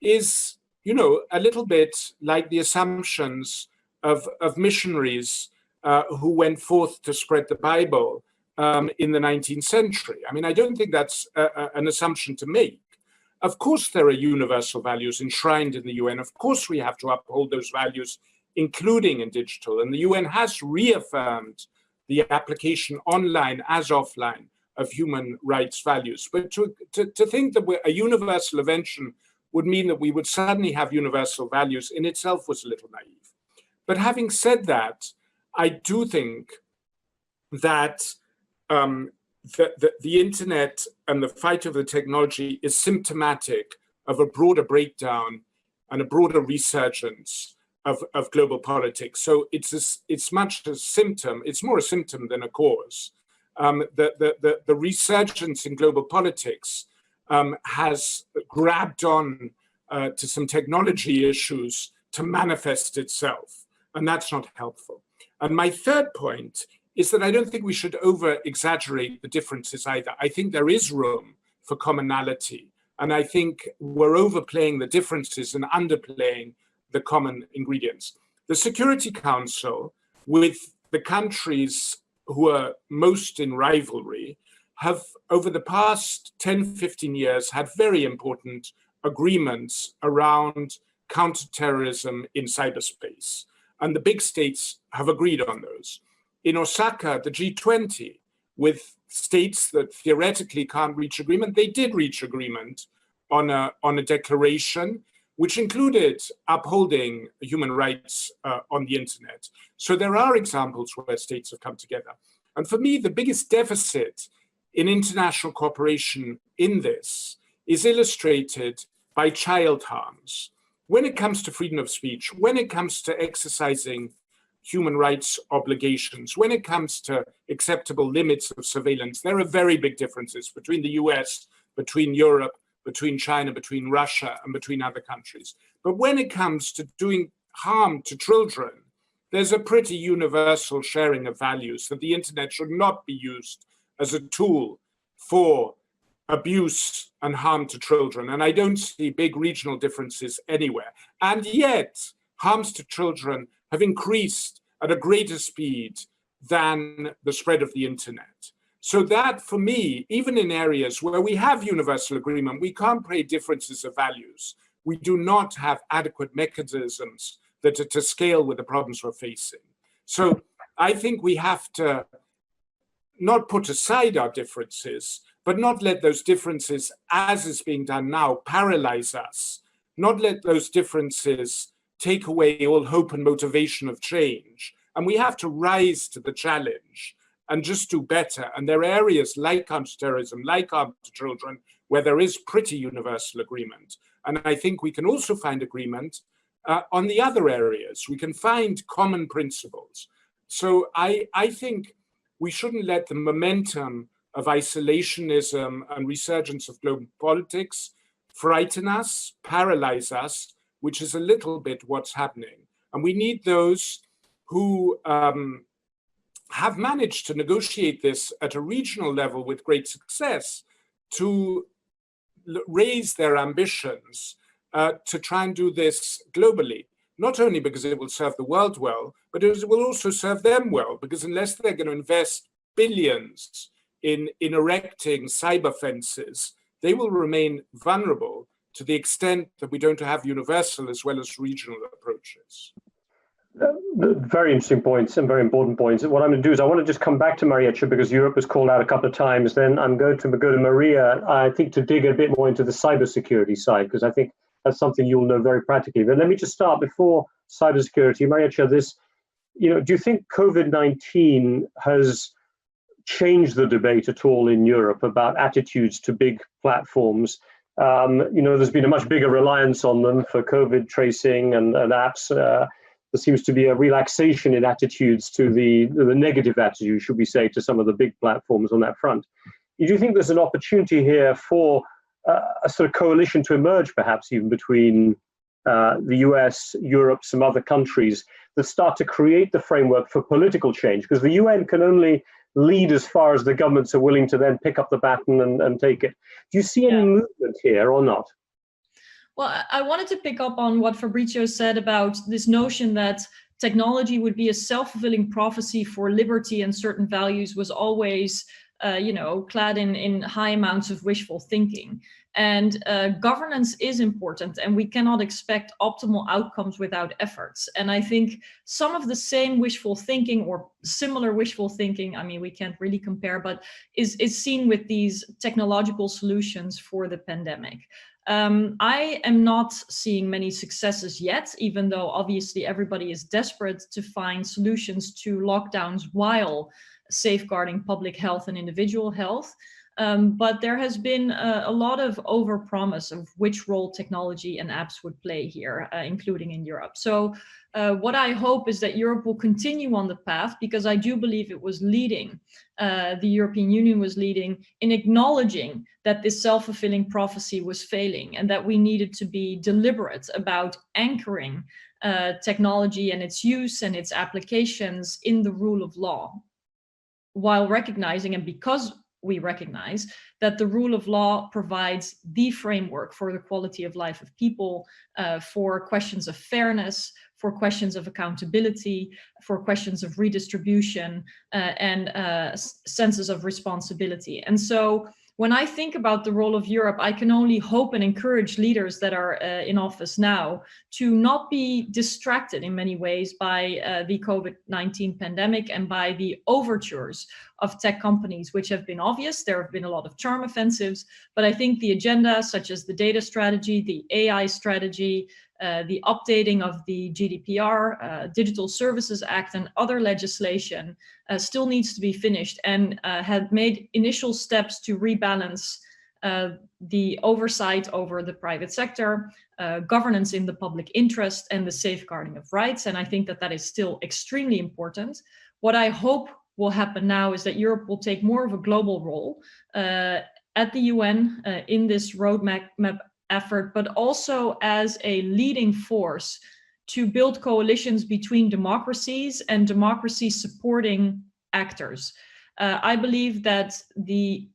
S2: is, a little bit like the assumptions of missionaries who went forth to spread the Bible in the 19th century. I don't think that's an assumption to make. Of course, there are universal values enshrined in the UN. Of course, we have to uphold those values, including in digital. And the UN has reaffirmed the application online as offline of human rights values. But to think that a universal invention would mean that we would suddenly have universal values in itself was a little naive. But having said that, I do think that the internet and the fight over the technology is symptomatic of a broader breakdown and a broader resurgence of global politics. So it's much a symptom, it's more a symptom than a cause. The resurgence in global politics has grabbed on to some technology issues to manifest itself, and that's not helpful. And my third point is that I don't think we should over-exaggerate the differences either. I think there is room for commonality, and I think we're overplaying the differences and underplaying the common ingredients. The Security Council, with the countries who are most in rivalry, have over the past 10, 15 years had very important agreements around counterterrorism in cyberspace. And the big states have agreed on those. In Osaka, the G20, with states that theoretically can't reach agreement, they did reach agreement on a declaration which included upholding human rights on the internet. So there are examples where states have come together. And for me, the biggest deficit in international cooperation in this is illustrated by child harms. When it comes to freedom of speech, when it comes to exercising human rights obligations, when it comes to acceptable limits of surveillance, there are very big differences between the US, between Europe, between China, between Russia, and between other countries. But when it comes to doing harm to children, there's a pretty universal sharing of values that the internet should not be used as a tool for abuse and harm to children. And I don't see big regional differences anywhere. And yet, harms to children have increased at a greater speed than the spread of the internet. So that, for me, even in areas where we have universal agreement, we can't create differences of values. We do not have adequate mechanisms that are to scale with the problems we're facing. So I think we have to not put aside our differences, but not let those differences, as is being done now, paralyze us. Not let those differences take away all hope and motivation of change. And we have to rise to the challenge and just do better. And there are areas like counterterrorism, like harm to children, where there is pretty universal agreement. And I think we can also find agreement on the other areas. We can find common principles. So I think we shouldn't let the momentum of isolationism and resurgence of global politics frighten us, paralyze us, which is a little bit what's happening. And we need those who have managed to negotiate this at a regional level with great success to raise their ambitions to try and do this globally, not only because it will serve the world well, but it will also serve them well, because unless they're going to invest billions in erecting cyber fences, they will remain vulnerable to the extent that we don't have universal as well as regional approaches.
S1: Very interesting points and very important points. What I'm going to do is I want to just come back to Marietje because Europe was called out a couple of times. Then I'm going to go to Maria, I think, to dig a bit more into the cybersecurity side, because I think that's something you'll know very practically. But let me just start before cybersecurity. Marietje, do you think COVID-19 has changed the debate at all in Europe about attitudes to big platforms? There's been a much bigger reliance on them for COVID tracing and apps. There seems to be a relaxation in attitudes to the negative attitude, should we say, to some of the big platforms on that front. Do you think there's an opportunity here for a sort of coalition to emerge, perhaps even between the US, Europe, some other countries that start to create the framework for political change? Because the UN can only lead as far as the governments are willing to then pick up the baton and take it. Do you see any movement here or not?
S4: Well, I wanted to pick up on what Fabrizio said about this notion that technology would be a self-fulfilling prophecy for liberty and certain values was always, clad in high amounts of wishful thinking. And governance is important, and we cannot expect optimal outcomes without efforts. And I think some of the same wishful thinking or similar wishful thinking, I mean, we can't really compare, but is seen with these technological solutions for the pandemic. I am not seeing many successes yet, even though obviously everybody is desperate to find solutions to lockdowns while safeguarding public health and individual health. But there has been a lot of overpromise of which role technology and apps would play here, including in Europe. So what I hope is that Europe will continue on the path, because I do believe it was leading, the European Union was leading in acknowledging that this self-fulfilling prophecy was failing and that we needed to be deliberate about anchoring technology and its use and its applications in the rule of law, while recognizing, and because we recognize that the rule of law provides the framework for the quality of life of people, for questions of fairness, for questions of accountability, for questions of redistribution, and senses of responsibility. And so when I think about the role of Europe, I can only hope and encourage leaders that are in office now to not be distracted in many ways by the COVID-19 pandemic and by the overtures of tech companies, which have been obvious. There have been a lot of charm offensives, but I think the agenda, such as the data strategy, the AI strategy, the updating of the GDPR, Digital Services Act, and other legislation still needs to be finished, and had made initial steps to rebalance the oversight over the private sector, governance in the public interest, and the safeguarding of rights. And I think that that is still extremely important. What I hope will happen now is that Europe will take more of a global role at the UN in this roadmap effort, but also as a leading force to build coalitions between democracies and democracy supporting actors. I believe that the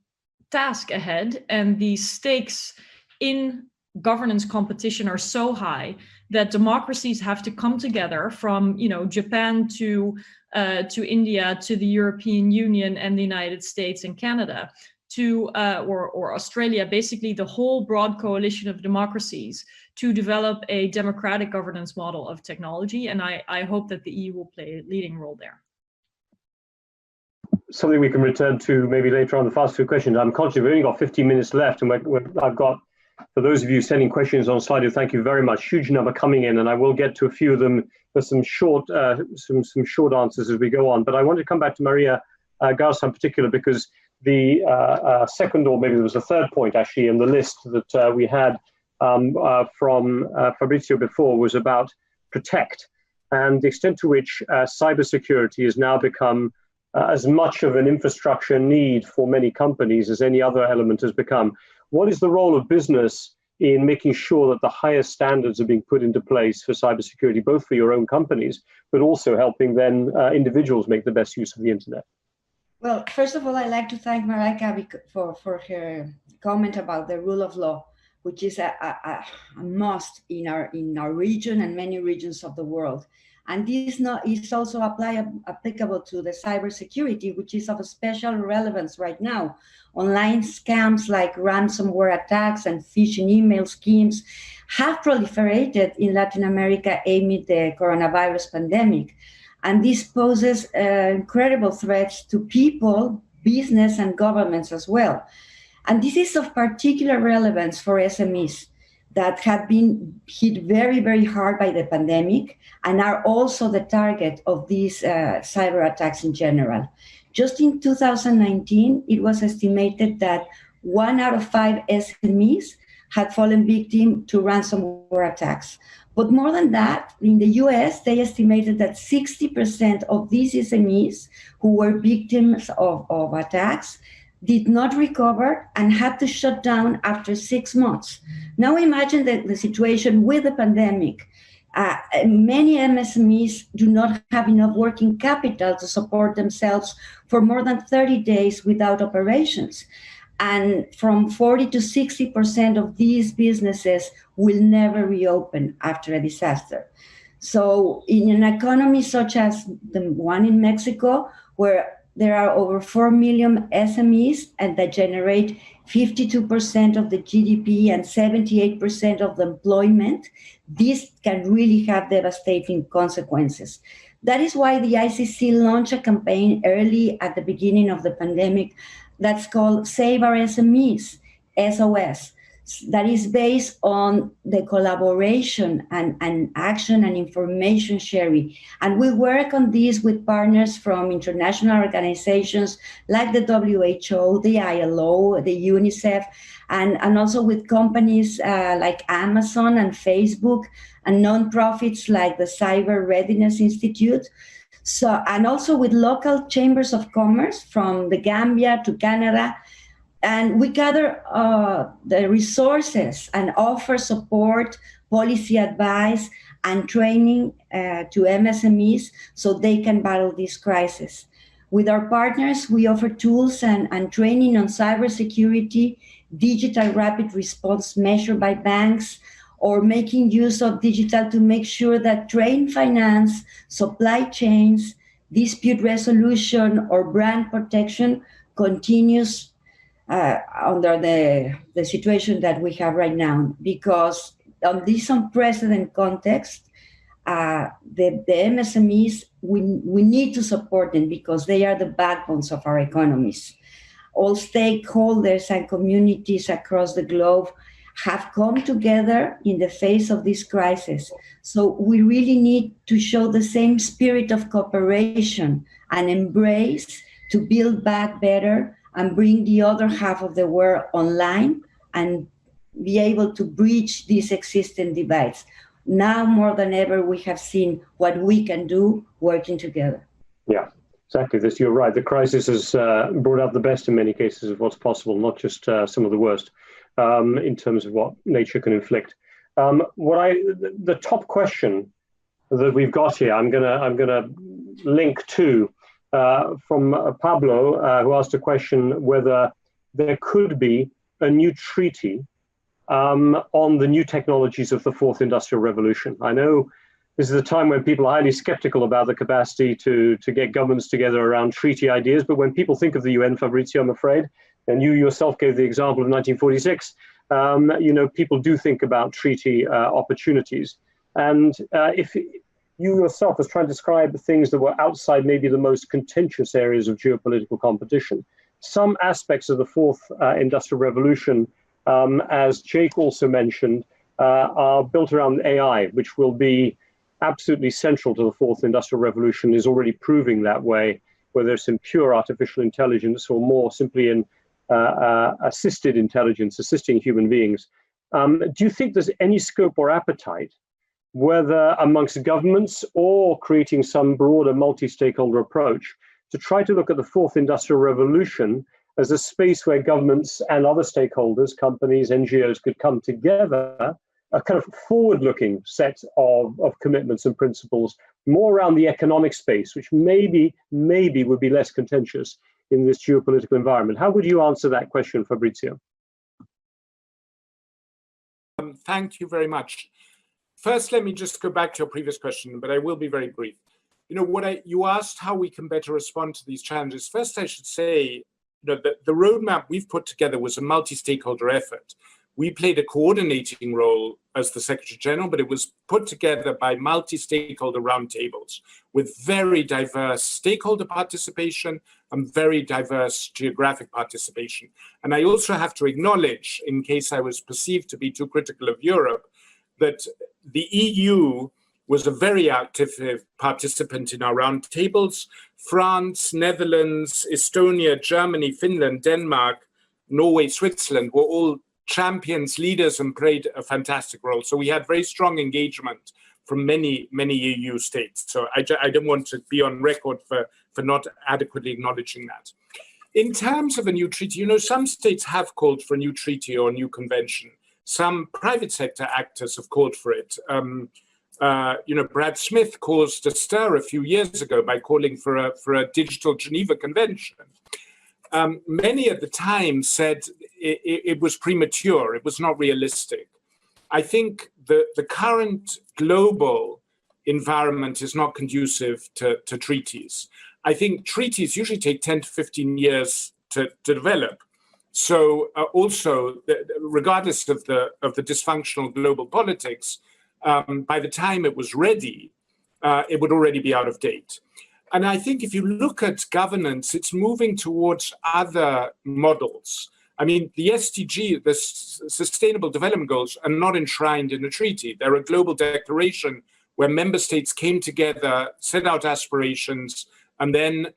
S4: task ahead and the stakes in governance competition are so high that democracies have to come together from, Japan to India, to the European Union and the United States and Canada, to or Australia, basically the whole broad coalition of democracies to develop a democratic governance model of technology. And I hope that the EU will play a leading role there.
S1: Something we can return to maybe later on the fast food questions. I'm conscious we've only got 15 minutes left, and I've got, for those of you sending questions on Slido, thank you very much. Huge number coming in, and I will get to a few of them for some short answers as we go on. But I want to come back to Maria Garza in particular, because the second, or maybe there was a third point actually in the list that we had from Fabrizio before, was about protect, and the extent to which cybersecurity has now become as much of an infrastructure need for many companies as any other element has become. What is the role of business in making sure that the highest standards are being put into place for cybersecurity, both for your own companies, but also helping then individuals make the best use of the internet?
S3: Well, first of all, I'd like to thank Marietje for her comment about the rule of law, which is a must in our region and many regions of the world. And this is also applicable to the cybersecurity, which is of a special relevance right now. Online scams like ransomware attacks and phishing email schemes have proliferated in Latin America amid the coronavirus pandemic. And this poses incredible threats to people, business, and governments as well. And this is of particular relevance for SMEs that have been hit very, very hard by the pandemic and are also the target of these cyber attacks in general. Just in 2019, it was estimated that 1 out of 5 SMEs had fallen victim to ransomware attacks. But more than that, in the US, they estimated that 60% of these SMEs who were victims of attacks did not recover and had to shut down after 6 months. Now imagine the situation with the pandemic. Many MSMEs do not have enough working capital to support themselves for more than 30 days without operations. And from 40 to 60% of these businesses will never reopen after a disaster. So in an economy such as the one in Mexico, where there are over 4 million SMEs and that generate 52% of the GDP and 78% of the employment, this can really have devastating consequences. That is why the ICC launched a campaign early at the beginning of the pandemic that's called Save Our SMEs, SOS, that is based on the collaboration and action and information sharing. And we work on this with partners from international organizations like the WHO, the ILO, the UNICEF, and also with companies like Amazon and Facebook, and nonprofits like the Cyber Readiness Institute. So, and also with local chambers of commerce from the Gambia to Canada. And we gather the resources and offer support, policy advice, and training to MSMEs so they can battle this crisis. With our partners, we offer tools and training on cybersecurity, digital rapid response measured by banks, or making use of digital to make sure that trade finance, supply chains, dispute resolution, or brand protection continues under the situation that we have right now. Because on this unprecedented context, the MSMEs, we need to support them because they are the backbones of our economies. All stakeholders and communities across the globe have come together in the face of this crisis. So we really need to show the same spirit of cooperation and embrace to build back better and bring the other half of the world online and be able to bridge these existing divides. Now more than ever, we have seen what we can do working together.
S1: Yeah, exactly. This, you're right. The crisis has brought out the best in many cases of what's possible, not just some of the worst, in terms of what nature can inflict. The top question that we've got here, I'm gonna link to from Pablo, who asked a question whether there could be a new treaty on the new technologies of the fourth industrial revolution. I know this is a time when people are highly skeptical about the capacity to get governments together around treaty ideas, but when people think of the UN, Fabrizio, I'm afraid, and you yourself gave the example of 1946, you know, people do think about treaty opportunities. And if you yourself was trying to describe things that were outside maybe the most contentious areas of geopolitical competition, some aspects of the fourth industrial revolution, as Jake also mentioned, are built around AI, which will be absolutely central to the fourth industrial revolution, is already proving that way, whether it's in pure artificial intelligence or more simply in assisted intelligence, assisting human beings. Do you think there's any scope or appetite, whether amongst governments or creating some broader multi-stakeholder approach, to try to look at the fourth industrial revolution as a space where governments and other stakeholders, companies, NGOs could come together, a kind of forward-looking set of commitments and principles, more around the economic space, which maybe would be less contentious in this geopolitical environment? How would you answer that question, Fabrizio?
S2: Thank you very much. First, let me just go back to your previous question, but I will be very brief. You know, you asked how we can better respond to these challenges. First, I should say, you know, the roadmap we've put together was a multi-stakeholder effort. We played a coordinating role as the Secretary General, but it was put together by multi-stakeholder roundtables with very diverse stakeholder participation and very diverse geographic participation. And I also have to acknowledge, in case I was perceived to be too critical of Europe, that the EU was a very active participant in our roundtables. France, Netherlands, Estonia, Germany, Finland, Denmark, Norway, Switzerland were all champions, leaders, and played a fantastic role. So we had very strong engagement from many EU states. So I don't want to be on record for not adequately acknowledging that. In terms of a new treaty, you know, some states have called for a new treaty or a new convention. Some private sector actors have called for it. You know, Brad Smith caused a stir a few years ago by calling for a digital Geneva Convention. Many at the time said it was premature, it was not realistic. I think the current global environment is not conducive to treaties. I think treaties usually take 10 to 15 years to develop. So also, regardless of the dysfunctional global politics, by the time it was ready, it would already be out of date. And I think if you look at governance, it's moving towards other models. I mean, the SDG, the Sustainable Development Goals, are not enshrined in a treaty. They're a global declaration where member states came together, set out aspirations, and then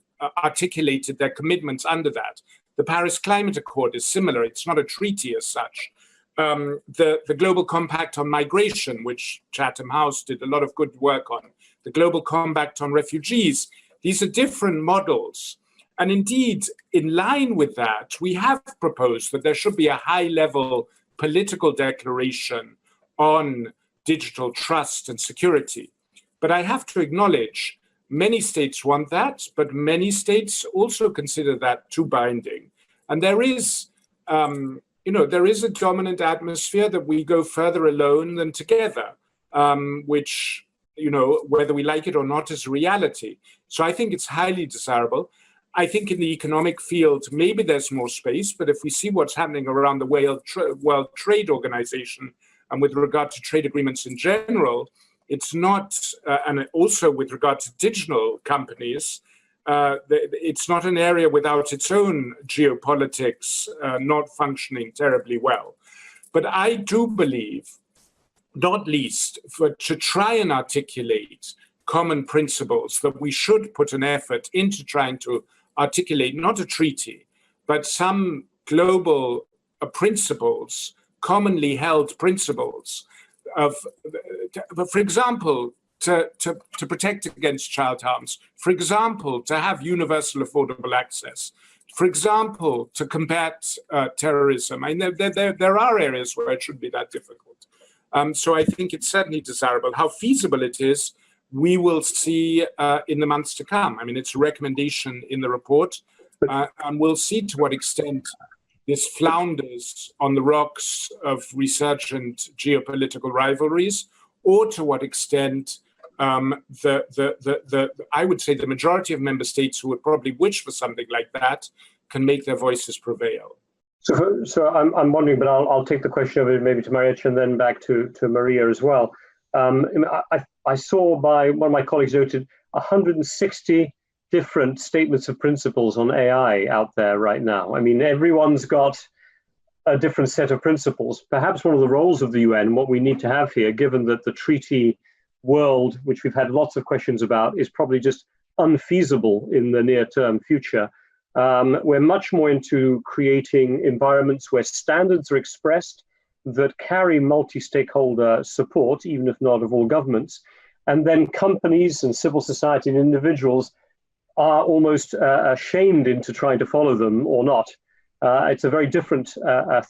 S2: articulated their commitments under that. The Paris Climate Accord is similar. It's not a treaty as such. The Global Compact on Migration, which Chatham House did a lot of good work on, the Global Compact on Refugees, these are different models. And indeed, in line with that, we have proposed that there should be a high-level political declaration on digital trust and security. But I have to acknowledge, many states want that, but many states also consider that too binding. And there is, you know, there is a dominant atmosphere that we go further alone than together, which, you know, whether we like it or not, is reality. So I think it's highly desirable. I think in the economic field, maybe there's more space, but if we see what's happening around the World Trade Organization and with regard to trade agreements in general, it's not, and also with regard to digital companies, it's not an area without its own geopolitics not functioning terribly well. But I do believe, not least, to try and articulate common principles, that we should put an effort into trying to articulate not a treaty, but some global principles, commonly held principles of, for example, to protect against child harms, for example, to have universal affordable access, for example, to combat terrorism. I know there are areas where it shouldn't be that difficult. So I think it's certainly desirable. How feasible it is, we will see in the months to come. I mean, it's a recommendation in the report, and we'll see to what extent this flounders on the rocks of resurgent geopolitical rivalries, or to what extent I would say the majority of member states who would probably wish for something like that can make their voices prevail.
S1: So I'm wondering, but I'll take the question over maybe to Marietje and then back to Maria as well. I saw by one of my colleagues noted 160 different statements of principles on AI out there right now. I mean, everyone's got a different set of principles. Perhaps one of the roles of the UN, what we need to have here, given that the treaty world, which we've had lots of questions about, is probably just unfeasible in the near-term future. We're much more into creating environments where standards are expressed that carry multi-stakeholder support, even if not of all governments, and then companies and civil society and individuals are almost shamed into trying to follow them or not. It's a very different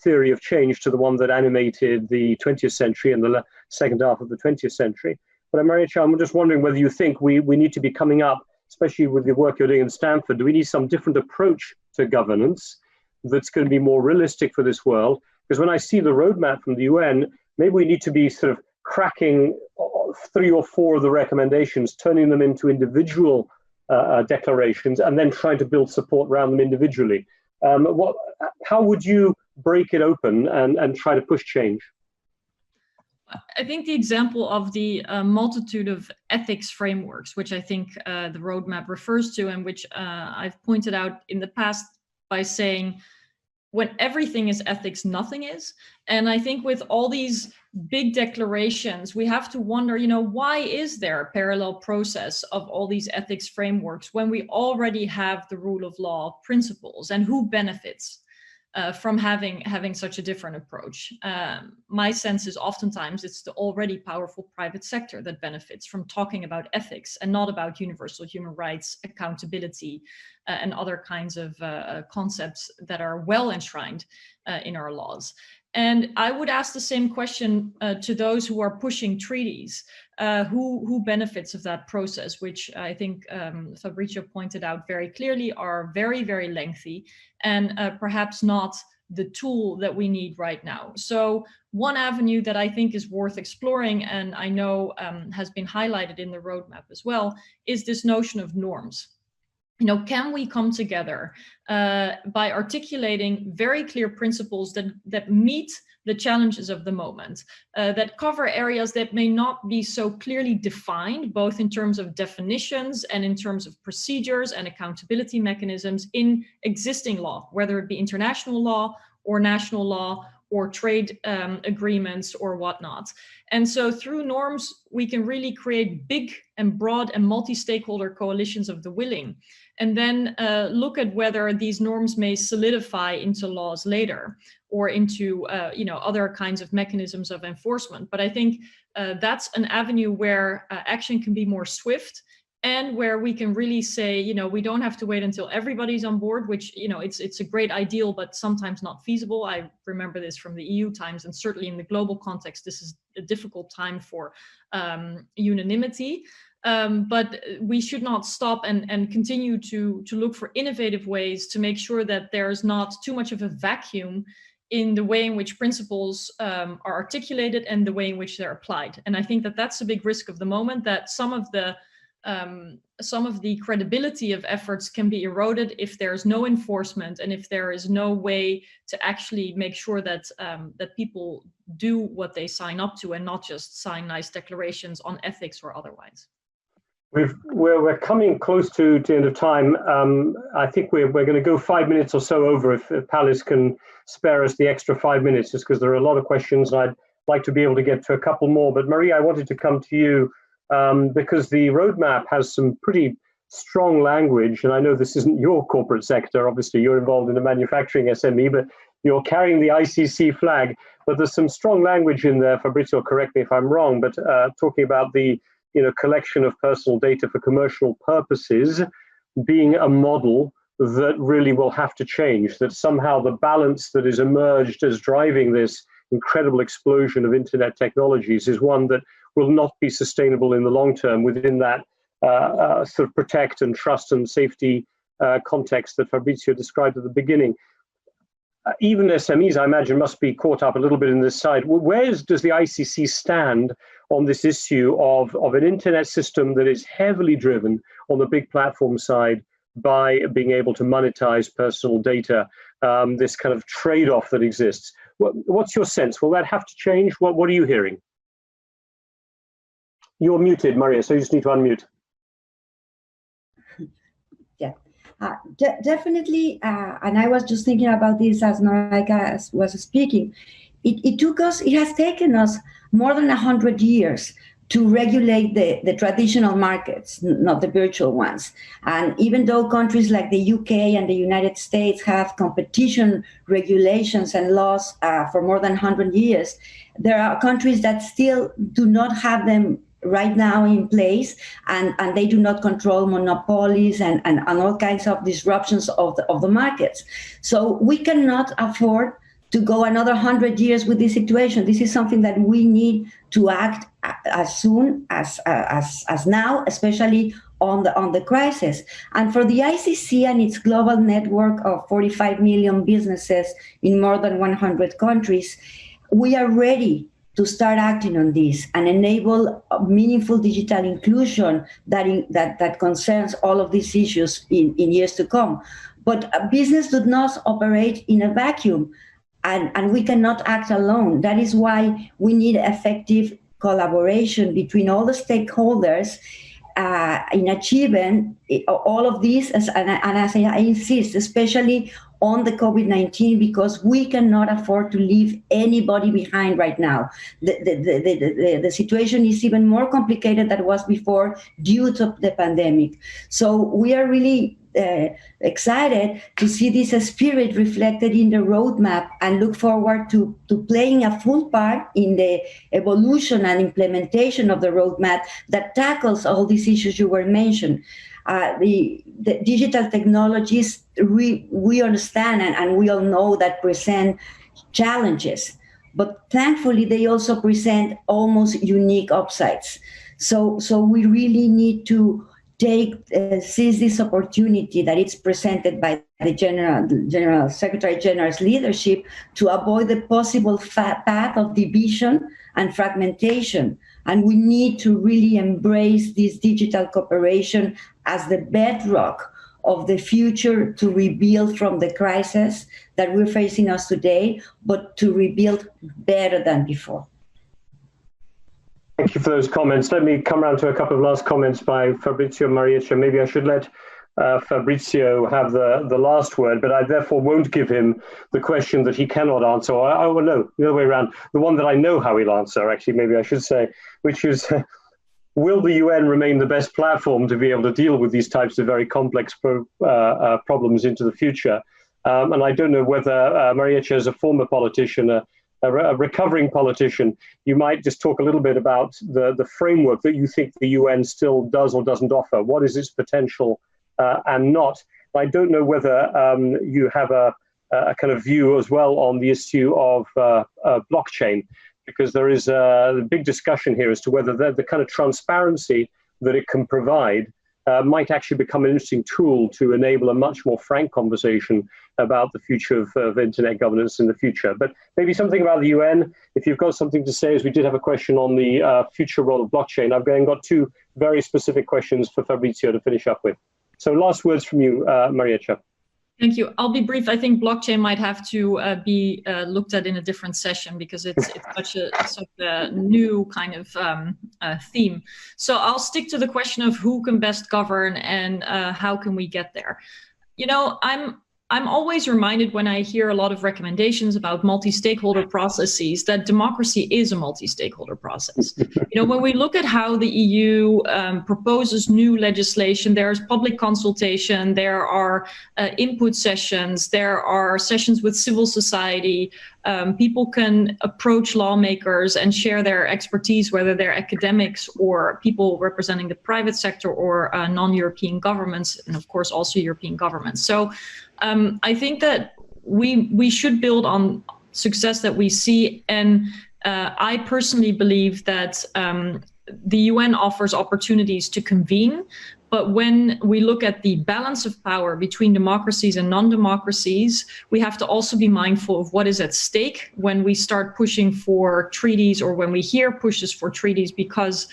S1: theory of change to the one that animated the 20th century and the second half of the 20th century. But Marietje, I'm just wondering whether you think we need to be coming up, especially with the work you're doing in Stanford, do we need some different approach to governance that's going to be more realistic for this world? Because when I see the roadmap from the UN, maybe we need to be sort of cracking 3 or 4 of the recommendations, turning them into individual declarations, and then trying to build support around them individually. How would you break it open and try to push change?
S4: I think the example of the multitude of ethics frameworks, which I think the roadmap refers to, and which I've pointed out in the past by saying, when everything is ethics, nothing is. And I think with all these big declarations, we have to wonder, why is there a parallel process of all these ethics frameworks when we already have the rule of law principles, and who benefits from having such a different approach? My sense is oftentimes it's the already powerful private sector that benefits from talking about ethics and not about universal human rights, accountability, and other kinds of concepts that are well enshrined in our laws. And I would ask the same question to those who are pushing treaties, who benefits of that process, which I think Fabrizio pointed out very clearly are very, very lengthy and perhaps not the tool that we need right now. So one avenue that I think is worth exploring, and I know has been highlighted in the roadmap as well, is this notion of norms. Can we come together by articulating very clear principles that meet the challenges of the moment, that cover areas that may not be so clearly defined, both in terms of definitions and in terms of procedures and accountability mechanisms in existing law, whether it be international law or national law or trade agreements or whatnot. And so through norms, we can really create big and broad and multi-stakeholder coalitions of the willing, and then look at whether these norms may solidify into laws later or into other kinds of mechanisms of enforcement. But I think that's an avenue where action can be more swift, and where we can really say, we don't have to wait until everybody's on board, which, it's a great ideal, but sometimes not feasible. I remember this from the EU times, and certainly in the global context, this is a difficult time for unanimity. But we should not stop and continue to look for innovative ways to make sure that there's not too much of a vacuum in the way in which principles are articulated and the way in which they're applied. And I think that that's a big risk of the moment, that some of the credibility of efforts can be eroded if there's no enforcement and if there is no way to actually make sure that that people do what they sign up to and not just sign nice declarations on ethics or otherwise.
S1: We're coming close to the end of time. I think we're going to go 5 minutes or so over, if Palace can spare us the extra 5 minutes, just because there are a lot of questions and I'd like to be able to get to a couple more. But Maria, I wanted to come to you because the roadmap has some pretty strong language, and I know this isn't your corporate sector, obviously you're involved in a manufacturing SME, but you're carrying the ICC flag, but there's some strong language in there, Fabrizio, correct me if I'm wrong, but talking about the collection of personal data for commercial purposes being a model that really will have to change, that somehow the balance that is emerged as driving this incredible explosion of internet technologies is one that will not be sustainable in the long term within that sort of protect and trust and safety context that Fabrizio described at the beginning. Even SMEs, I imagine, must be caught up a little bit in this side. Where does the ICC stand on this issue of an internet system that is heavily driven on the big platform side by being able to monetize personal data, this kind of trade-off that exists? What's your sense? Will that have to change? What are you hearing? You're muted, Maria, so you just need to unmute.
S3: Yeah, definitely. And I was just thinking about this as Marietje was speaking. It has taken us more than 100 years to regulate the traditional markets, not the virtual ones. And even though countries like the UK and the United States have competition regulations and laws for more than 100 years, there are countries that still do not have them right now in place, and they do not control monopolies and all kinds of disruptions of the markets. So we cannot afford to go another 100 years with this situation. This is something that we need to act as soon as now, especially on the crisis. And for the ICC and its global network of 45 million businesses in more than 100 countries, we are ready to start acting on this and enable meaningful digital inclusion that concerns all of these issues in years to come. But business does not operate in a vacuum, and we cannot act alone. That is why we need effective collaboration between all the stakeholders in achieving all of this, and as I insist, especially on the COVID-19, because we cannot afford to leave anybody behind right now. The situation is even more complicated than it was before due to the pandemic. So we are really excited to see this spirit reflected in the roadmap and look forward to playing a full part in the evolution and implementation of the roadmap that tackles all these issues you were mentioned. The digital technologies, we understand and we all know that present challenges, but thankfully they also present almost unique upsides. So we really need to seize this opportunity that it's presented by the General Secretary General's leadership to avoid the possible path of division and fragmentation. And we need to really embrace this digital cooperation as the bedrock of the future to rebuild from the crisis that we're facing us today, but to rebuild better than before.
S1: Thank you for those comments. Let me come around to a couple of last comments by Fabrizio and Marietje. Maybe I should let Fabrizio have the last word, but I therefore won't give him the question that he cannot answer. I will know, the other way around, the one that I know how he'll answer, actually, maybe I should say, which is, will the UN remain the best platform to be able to deal with these types of very complex problems into the future? And I don't know whether Marietje, as a former politician, a recovering politician, you might just talk a little bit about the framework that you think the UN still does or doesn't offer. What is its potential and not? I don't know whether you have a kind of view as well on the issue of blockchain, because there is a big discussion here as to whether the kind of transparency that it can provide might actually become an interesting tool to enable a much more frank conversation about the future of internet governance in the future. But maybe something about the UN, if you've got something to say, as we did have a question on the future role of blockchain. I've got two very specific questions for Fabrizio to finish up with. So last words from you, Marietje.
S4: Thank you. I'll be brief. I think blockchain might have to be looked at in a different session because it's such a new kind of theme. So I'll stick to the question of who can best govern and how can we get there. You know, I'm always reminded when I hear a lot of recommendations about multi-stakeholder processes that democracy is a multi-stakeholder process. When we look at how the EU proposes new legislation, there's public consultation, there are input sessions, there are sessions with civil society. People can approach lawmakers and share their expertise, whether they're academics or people representing the private sector or non-European governments, and of course also European governments. So I think that we should build on success that we see. And I personally believe that the UN offers opportunities to convene. But when we look at the balance of power between democracies and non-democracies, we have to also be mindful of what is at stake when we start pushing for treaties, or when we hear pushes for treaties, because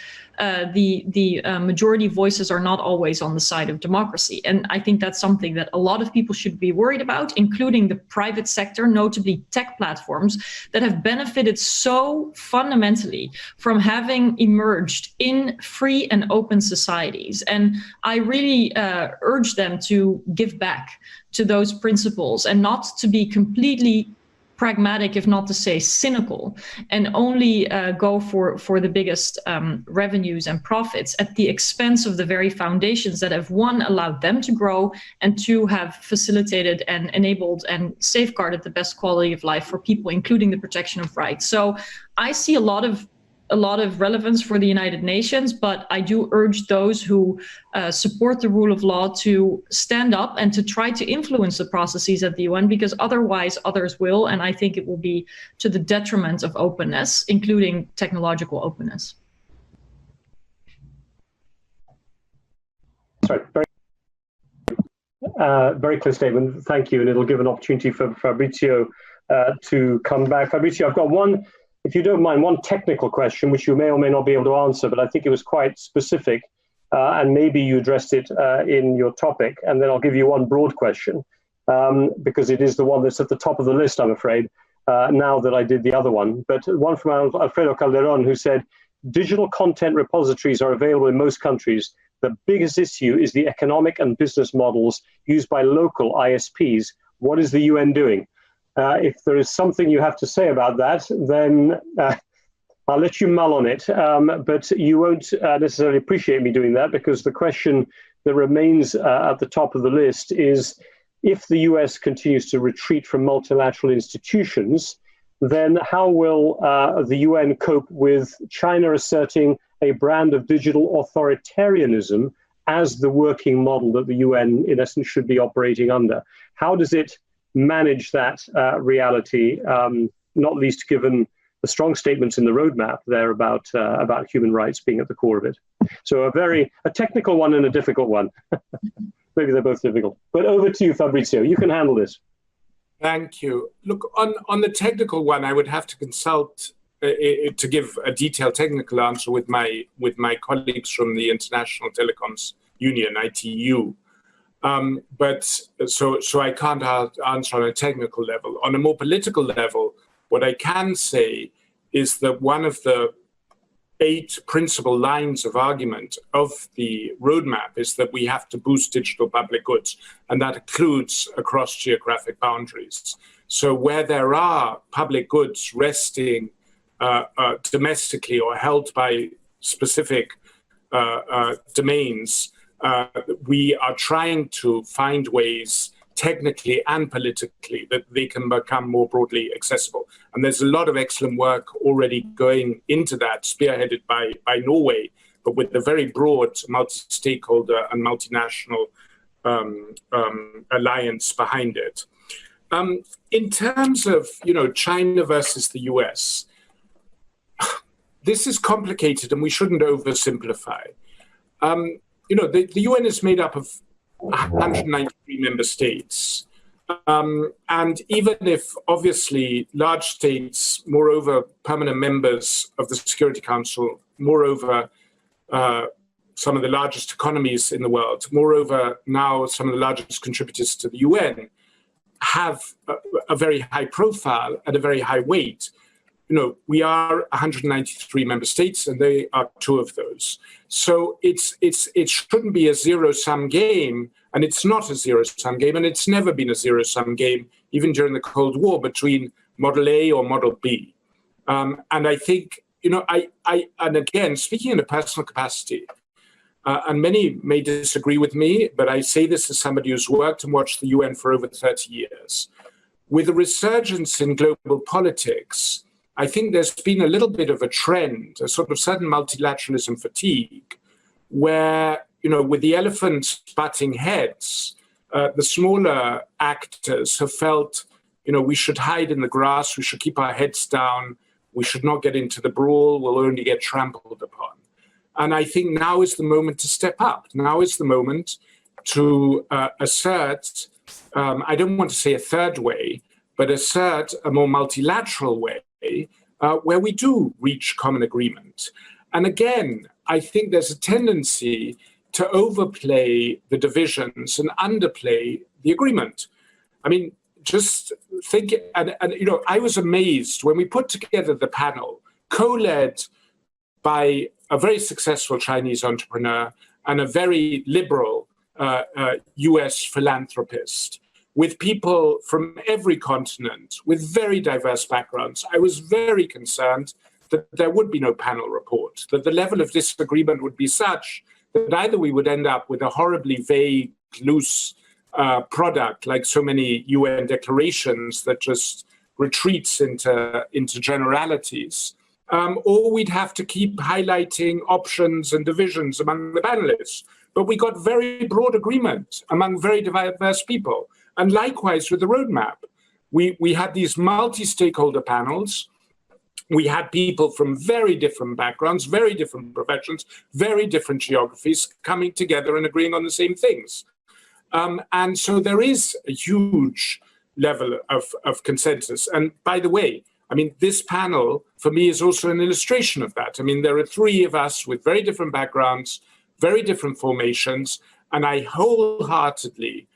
S4: the majority voices are not always on the side of democracy. And I think that's something that a lot of people should be worried about, including the private sector, notably tech platforms that have benefited so fundamentally from having emerged in free and open societies. And I really urge them to give back to those principles and not to be completely pragmatic, if not to say cynical, and only go for the biggest revenues and profits at the expense of the very foundations that have, one, allowed them to grow, and two, have facilitated and enabled and safeguarded the best quality of life for people, including the protection of rights. So I see a lot of relevance for the United Nations, but I do urge those who support the rule of law to stand up and to try to influence the processes at the UN, because otherwise others will, and I think it will be to the detriment of openness, including technological openness.
S1: Sorry, very clear statement. Thank you, and it'll give an opportunity for Fabrizio to come back. Fabrizio, I've got one, if you don't mind, one technical question, which you may or may not be able to answer, but I think it was quite specific, and maybe you addressed it in your topic, and then I'll give you one broad question, because it is the one that's at the top of the list, I'm afraid, now that I did the other one. But one from Alfredo Calderon, who said, digital content repositories are available in most countries. The biggest issue is the economic and business models used by local ISPs. What is the UN doing? If there is something you have to say about that, then I'll let you mull on it, but you won't necessarily appreciate me doing that, because the question that remains at the top of the list is, if the US continues to retreat from multilateral institutions, then how will the UN cope with China asserting a brand of digital authoritarianism as the working model that the UN, in essence, should be operating under? How does it manage that reality, not least given the strong statements in the roadmap there about human rights being at the core of it? So a technical one and a difficult one. Maybe they're both difficult. But over to you, Fabrizio. You can handle this.
S2: Thank you. Look, on the technical one, I would have to consult to give a detailed technical answer with my colleagues from the International Telecoms Union, ITU. But so I can't answer on a technical level. On a more political level, what I can say is that one of the 8 principal lines of argument of the roadmap is that we have to boost digital public goods, and that includes across geographic boundaries. So where there are public goods resting domestically or held by specific domains, we are trying to find ways, technically and politically, that they can become more broadly accessible. And there's a lot of excellent work already going into that, spearheaded by Norway, but with a very broad multi-stakeholder and multinational alliance behind it. In terms of China versus the US, this is complicated and we shouldn't oversimplify. The UN is made up of 193 member states. And even if, obviously, large states, moreover, permanent members of the Security Council, moreover, some of the largest economies in the world, moreover, now some of the largest contributors to the UN, have a very high profile and a very high weight, we are 193 member states, and they are 2 of those. So it shouldn't be a zero-sum game, and it's not a zero-sum game, and it's never been a zero-sum game, even during the Cold War, between Model A or Model B. And I think, and again, speaking in a personal capacity, and many may disagree with me, but I say this as somebody who's worked and watched the UN for over 30 years. With a resurgence in global politics, I think there's been a little bit of a trend, a sort of sudden multilateralism fatigue, where, with the elephants butting heads, the smaller actors have felt, we should hide in the grass, we should keep our heads down, we should not get into the brawl, we'll only get trampled upon. And I think now is the moment to step up. Now is the moment to assert, I don't want to say a third way, but assert a more multilateral way where we do reach common agreement. And again, I think there's a tendency to overplay the divisions and underplay the agreement. I mean, just think, and I was amazed when we put together the panel, co-led by a very successful Chinese entrepreneur and a very liberal US philanthropist, with people from every continent, with very diverse backgrounds. I was very concerned that there would be no panel report, that the level of disagreement would be such that either we would end up with a horribly vague, loose product, like so many UN declarations that just retreats into generalities, or we'd have to keep highlighting options and divisions among the panelists. But we got very broad agreement among very diverse people. And likewise with the roadmap, we had these multi-stakeholder panels. We had people from very different backgrounds, very different professions, very different geographies coming together and agreeing on the same things. And so there is a huge level of consensus. And by the way, I mean, this panel for me is also an illustration of that. I mean, there are 3 of us with very different backgrounds, very different formations, and I wholeheartedly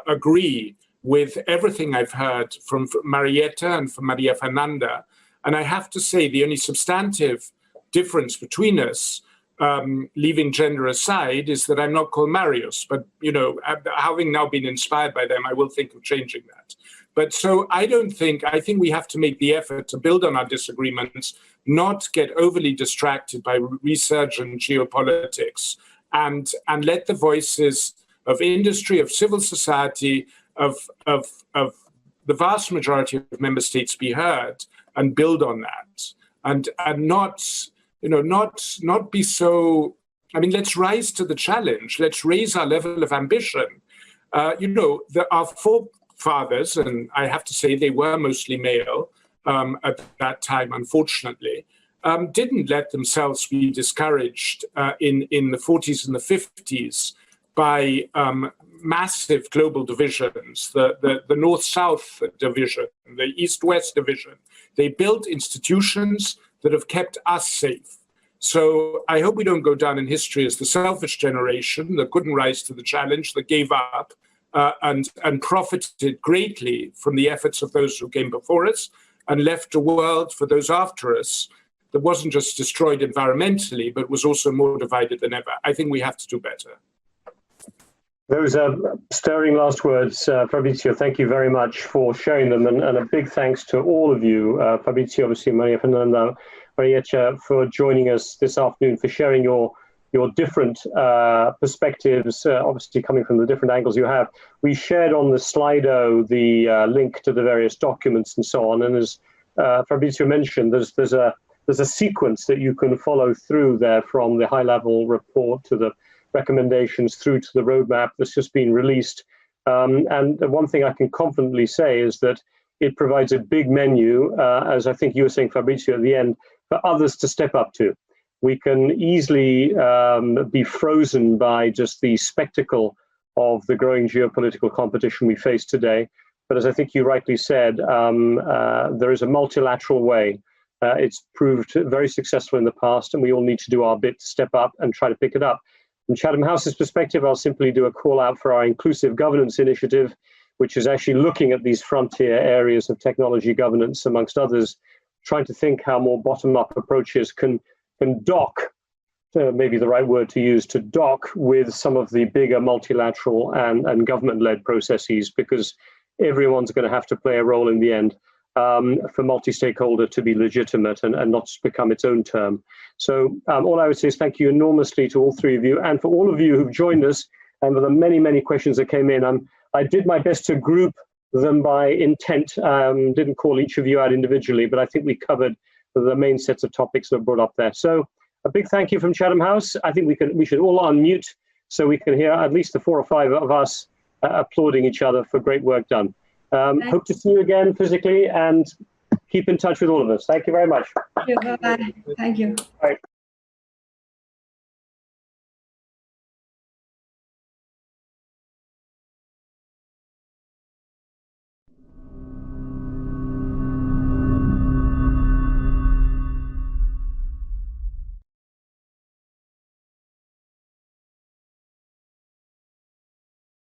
S2: agree with everything I've heard from Mariette and from Fernanda. And I have to say, the only substantive difference between us, leaving gender aside, is that I'm not called Marius. But, having now been inspired by them, I will think of changing that. But so I think we have to make the effort to build on our disagreements, not get overly distracted by resurgent geopolitics, and let the voices of industry, of civil society, of the vast majority of member states be heard, and build on that, and not be so. I mean, let's rise to the challenge. Let's raise our level of ambition. Our forefathers, and I have to say they were mostly male at that time, unfortunately, didn't let themselves be discouraged in the 40s and the 50s by massive global divisions, the North-South division, the East-West division. They built institutions that have kept us safe. So I hope we don't go down in history as the selfish generation that couldn't rise to the challenge, that gave up and profited greatly from the efforts of those who came before us, and left a world for those after us that wasn't just destroyed environmentally, but was also more divided than ever. I think we have to do better.
S1: Those are stirring last words, Fabrizio. Thank you very much for sharing them, and a big thanks to all of you, Fabrizio, obviously, Maria Fernanda, Marietje, for joining us this afternoon, for sharing your different perspectives, obviously coming from the different angles you have. We shared on the Slido the link to the various documents and so on, and as Fabrizio mentioned, there's a sequence that you can follow through there, from the high-level report to the recommendations through to the roadmap that's just been released. And the one thing I can confidently say is that it provides a big menu, as I think you were saying, Fabrizio, at the end, for others to step up to. We can easily be frozen by just the spectacle of the growing geopolitical competition we face today. But as I think you rightly said, there is a multilateral way. It's proved very successful in the past, and we all need to do our bit to step up and try to pick it up. From Chatham House's perspective, I'll simply do a call out for our inclusive governance initiative, which is actually looking at these frontier areas of technology governance, amongst others, trying to think how more bottom-up approaches can dock, maybe the right word to use, to dock with some of the bigger multilateral and government-led processes, because everyone's going to have to play a role in the end for multi-stakeholder to be legitimate and not become its own term. So all I would say is thank you enormously to all three of you, and for all of you who've joined us, and for the many, many questions that came in. I did my best to group them by intent, didn't call each of you out individually, but I think we covered the main sets of topics that were brought up there. So a big thank you from Chatham House. I think we should all unmute so we can hear at least the 4 or 5 of us applauding each other for great work done. Hope to see you again physically, and keep in touch with all of us. Thank you very much.
S3: Thank you. Bye-bye. Thank you.
S1: Bye.